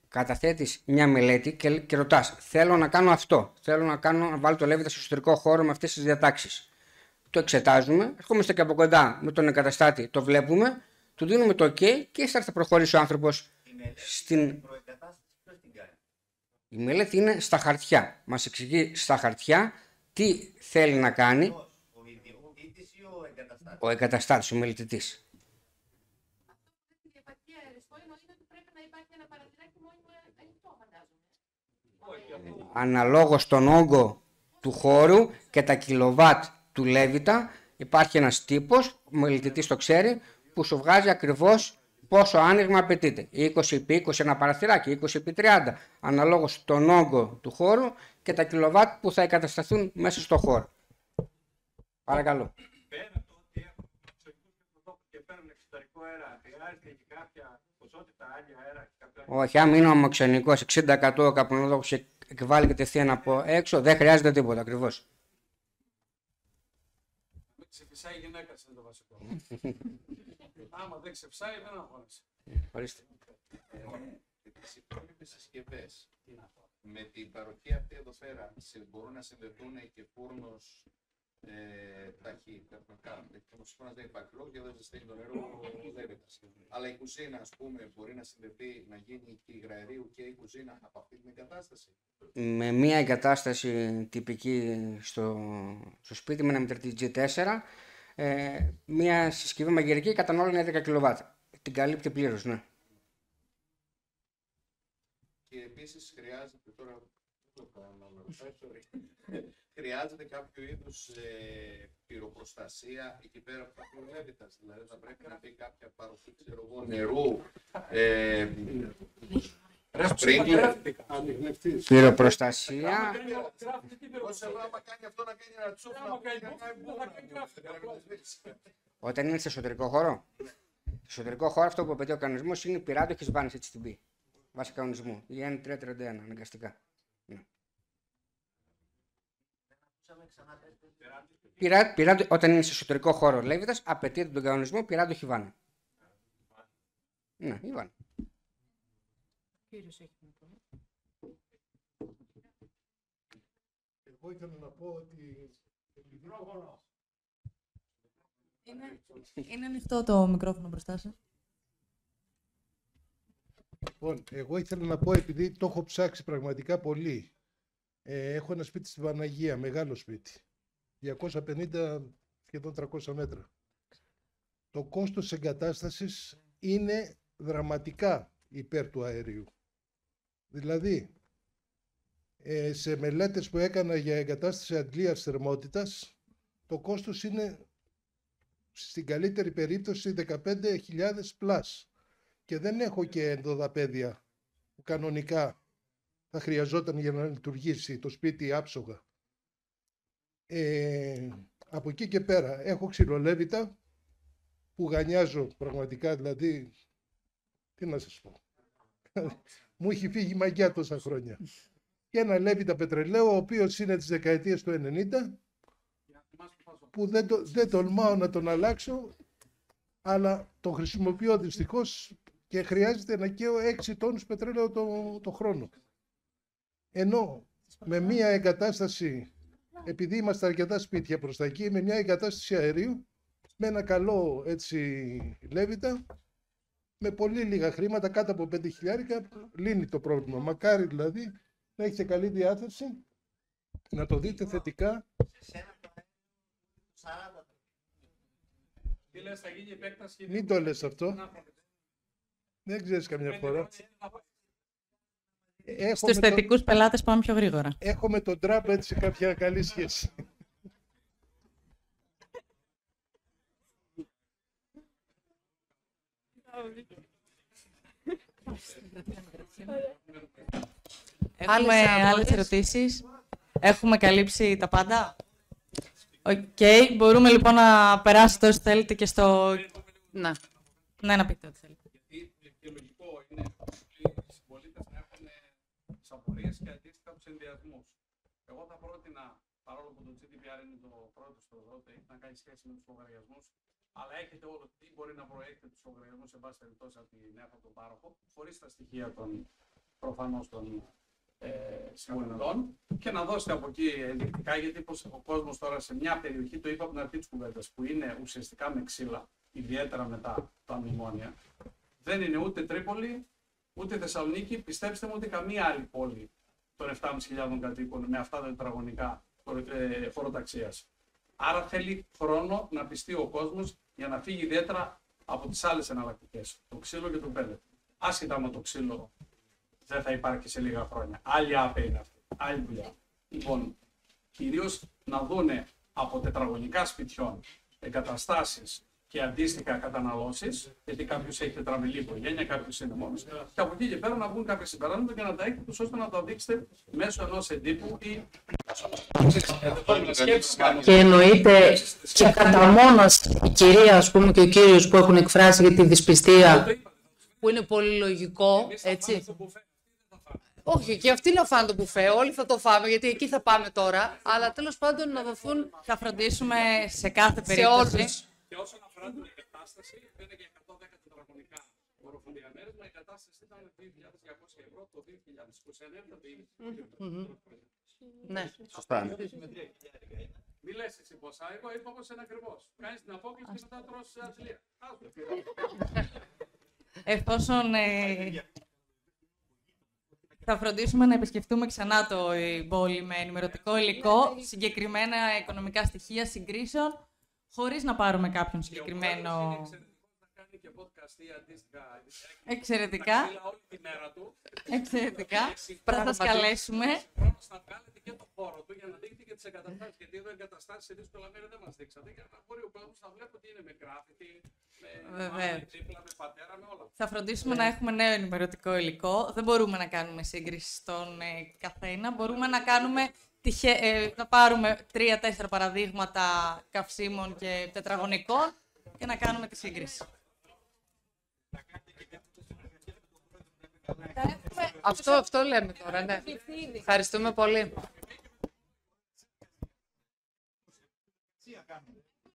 καταθέτεις μια μελέτη και ρωτάς, θέλω να κάνω αυτό, θέλω να βάλω το λέβητα στο εσωτερικό χώρο με αυτές τις διατάξεις. Το εξετάζουμε, ερχόμαστε και από κοντά με τον εγκαταστάτη, το βλέπουμε, του δίνουμε το OK και ύστερα θα προχωρήσει ο άνθρωπος στην... Η μελέτη είναι στα χαρτιά. Μας εξηγεί στα χαρτιά τι θέλει να κάνει ο εγκαταστάτης, ο μελετητής. Αναλόγως τον όγκο του χώρου και τα κιλοβάτ του λέβητα υπάρχει ένας τύπος, ο μελετητής το ξέρει, που σου βγάζει ακριβώς πόσο άνοιγμα απαιτείται. 20x20 ένα παραθυράκι, 20x30, αναλόγως τον όγκο του χώρου και τα κιλοβάτ που θα εγκατασταθούν μέσα στο χώρο. Παρακαλώ. Πέρα το ότι έχουν εξωτερικούς και παίρνουν εξωτερικό αέρα, χρειάζεται και κάποια ποσότητα άλλα αέρα. Όχι, αν είναι ομοξενικός 60% ο καπνοδόχος και εκβάλλει κατευθείαν από έξω, δεν χρειάζεται τίποτα ακριβώς. Ξεφυσάει η γυναίκα, είναι το βασικό. Άμα δεν ξεφυσάει, δεν αγχώνεσαι. Ορίστε. Τις υπόλοιπες συσκευές με την παροχή αυτή εδώ πέρα μπορούν να συνδεθούν και φούρνος φούρνος δεν υπάρχει λόγο και δεν ζεσταίνει το νερό αλλά η κουζίνα, ας πούμε, μπορεί να συνδεθεί, να γίνει και υγραερίου και η κουζίνα από αυτή την εγκατάσταση. Με μία εγκατάσταση τυπική στο σπίτι με ένα μετρητή G4, μία συσκευή μαγειρική κατανάλωνε 10 κιλοβάτα. Την καλύπτει πλήρως, ναι. Και επίσης χρειάζεται τώρα, χρειάζεται κάποιο είδους πυροπροστασία εκεί πέρα που θα προβλέπεται. Δηλαδή θα πρέπει να πει κάποια παροχή νερού, πυροπροστασία. Όταν είναι σε εσωτερικό χώρο. Σε εσωτερικό χώρο αυτό που απαιτεί ο κανονισμός είναι πυράδοχες βάνες HTB. Βάσει κανονισμού. Η N331 αναγκαστικά. Όταν είναι σε εσωτερικό χώρο λέβητας, απαιτείται τον κανονισμό πυράδοχη βάνα. Ναι, η βάνα. Εγώ ήθελα να πω ότι... Είναι ανοιχτό το μικρόφωνο μπροστά σας. Λοιπόν, εγώ ήθελα να πω, επειδή το έχω ψάξει πραγματικά πολύ. Έχω ένα σπίτι στη Παναγία, μεγάλο σπίτι. 250 σχεδόν 300 μέτρα. Το κόστος εγκατάστασης είναι δραματικά υπέρ του αερίου. Δηλαδή, σε μελέτες που έκανα για εγκατάσταση αντλίας θερμότητας, το κόστος είναι στην καλύτερη περίπτωση 15.000 πλάς. Και δεν έχω και ενδοδαπέδια που κανονικά θα χρειαζόταν για να λειτουργήσει το σπίτι άψογα. Από εκεί και πέρα έχω ξυλολέβητα που γανιάζω πραγματικά, δηλαδή, τι να σας πω, μου έχει φύγει η μαγιά τόσα χρόνια. Και ένα λέβητα πετρελαίου, ο οποίος είναι της δεκαετίας του 90, που δεν τολμάω να τον αλλάξω, αλλά το χρησιμοποιώ δυστυχώς και χρειάζεται να καίω 6 τόνους πετρέλαιο το χρόνο. Ενώ με μία εγκατάσταση, επειδή είμαστε αρκετά σπίτια προς τα εκεί, με μια εγκατάσταση αερίου, με ένα καλό έτσι λέβητα, με πολύ λίγα χρήματα, κάτω από 5.000, λύνει το πρόβλημα. Μακάρι δηλαδή να έχετε καλή διάθεση, να το δείτε θετικά. Τι λες, θα γίνει επέκταση? Μην το λες αυτό. Δεν ξέρεις καμιά φορά. Στους θετικούς πελάτες πάμε πιο γρήγορα. Έχω με τον Τραμπ έτσι κάποια καλή σχέση. Έχουμε άλλες ερωτήσεις? Έχουμε καλύψει τα πάντα? Οκ. Μπορούμε λοιπόν να περάσετε όσο θέλετε και στο... Ναι. Ναι, να πείτε ό,τι θέλετε. Γιατί και λογικό είναι οι συμπολίτες να έχουν τις απορίες και αντίστοιχα τους ενδιασμούς. Εγώ θα πρότεινα, παρόλο που το GDPR είναι το πρώτο στο ΔΟΤΕ, να κάνει σχέση με τους λογαριασμούς, αλλά έχετε όλο τι μπορεί να προέχετε τους λογαριασμούς σε βάση περιπτώσει από την ΕΦΑ τον πάροχο, χωρίς τα στοιχεία των προφανώς των συμβολητών, και να δώσετε από εκεί ενδεικτικά, γιατί ο κόσμος τώρα σε μια περιοχή, το είπα από την αρχή της κουβέντας, που είναι ουσιαστικά με ξύλα, ιδιαίτερα μετά τα μνημόνια, δεν είναι ούτε Τρίπολη, ούτε Θεσσαλονίκη, πιστέψτε μου, ούτε καμία άλλη πόλη των 7.500 κατοίκων με αυτά τα τετραγωνικά χωροταξίας. Άρα θέλει χρόνο να πιστεί ο κόσμος για να φύγει ιδιαίτερα από τις άλλες εναλλακτικές, το ξύλο και το πέλετ. Άσχετα με το ξύλο δεν θα υπάρχει σε λίγα χρόνια. Άλλη άπε είναι αυτή, άλλη δουλειά. Λοιπόν, κυρίως να δούνε από τετραγωνικά σπιτιών εγκαταστάσεις και αντίστοιχα καταναλώσεις, γιατί κάποιος έχει τετραμελή οικογένεια, κάποιος είναι μόνος, και από εκεί και πέρα να βγουν κάποια συμπεράσματα και να τα έχετε, ώστε να το δείξετε μέσω ενός εντύπου ή. Και εννοείται και κατά μόνος η κυρία, ας πούμε, και ο κύριος που έχουν εκφράσει για τη δυσπιστία, που είναι πολύ λογικό, έτσι. Όχι, και αυτοί να φάνε το μπουφέ, όλοι θα το φάμε, γιατί εκεί θα πάμε τώρα, αλλά τέλος πάντων να δοθούν... Θα φροντίσουμε σε κάθε περίπτωση. Σε όλους. Και όσον αφορά την εγκατάσταση, είναι για 110 τετραγωνικά οροφοδιαμέρισμα, η εγκατάσταση ήταν 2.200 ευρώ το 2021, θα πει. Ναι. Σωστά. Μη λες εσύ ποσά, εγώ είπα πως είναι ακριβώς. Κάνεις την απόκληση και μετά τρως ατλία. Εφόσον θα φροντίσουμε να επισκεφτούμε ξανά την πόλη με ενημερωτικό υλικό, συγκεκριμένα οικονομικά στοιχεία συγκρίσεων, χωρίς να πάρουμε κάποιον συγκεκριμένο... Εξαιρετικά. Εξαιρετικά. Θα σας καλέσουμε. Να βγάλετε και το χώρο του για να δείχνετε και τις εγκαταστάσεις. Γιατί εδώ εγκαταστάσεις σε δύσκολα μέρη δεν μας δείξατε. Για να μπορεί ο κόσμος να βλέπει ότι είναι με γκράφιτι, με δίπλα, με πατέρα, με όλα. Θα φροντίσουμε να έχουμε νέο ενημερωτικό υλικό. Δεν μπορούμε να κάνουμε σύγκριση στον καθένα. Μπορούμε να κάνουμε να πάρουμε 3-4 παραδείγματα καυσίμων και τετραγωνικών και να κάνουμε τη σύγκριση. Αυτό λέμε τώρα, ναι. Ευχαριστούμε πολύ.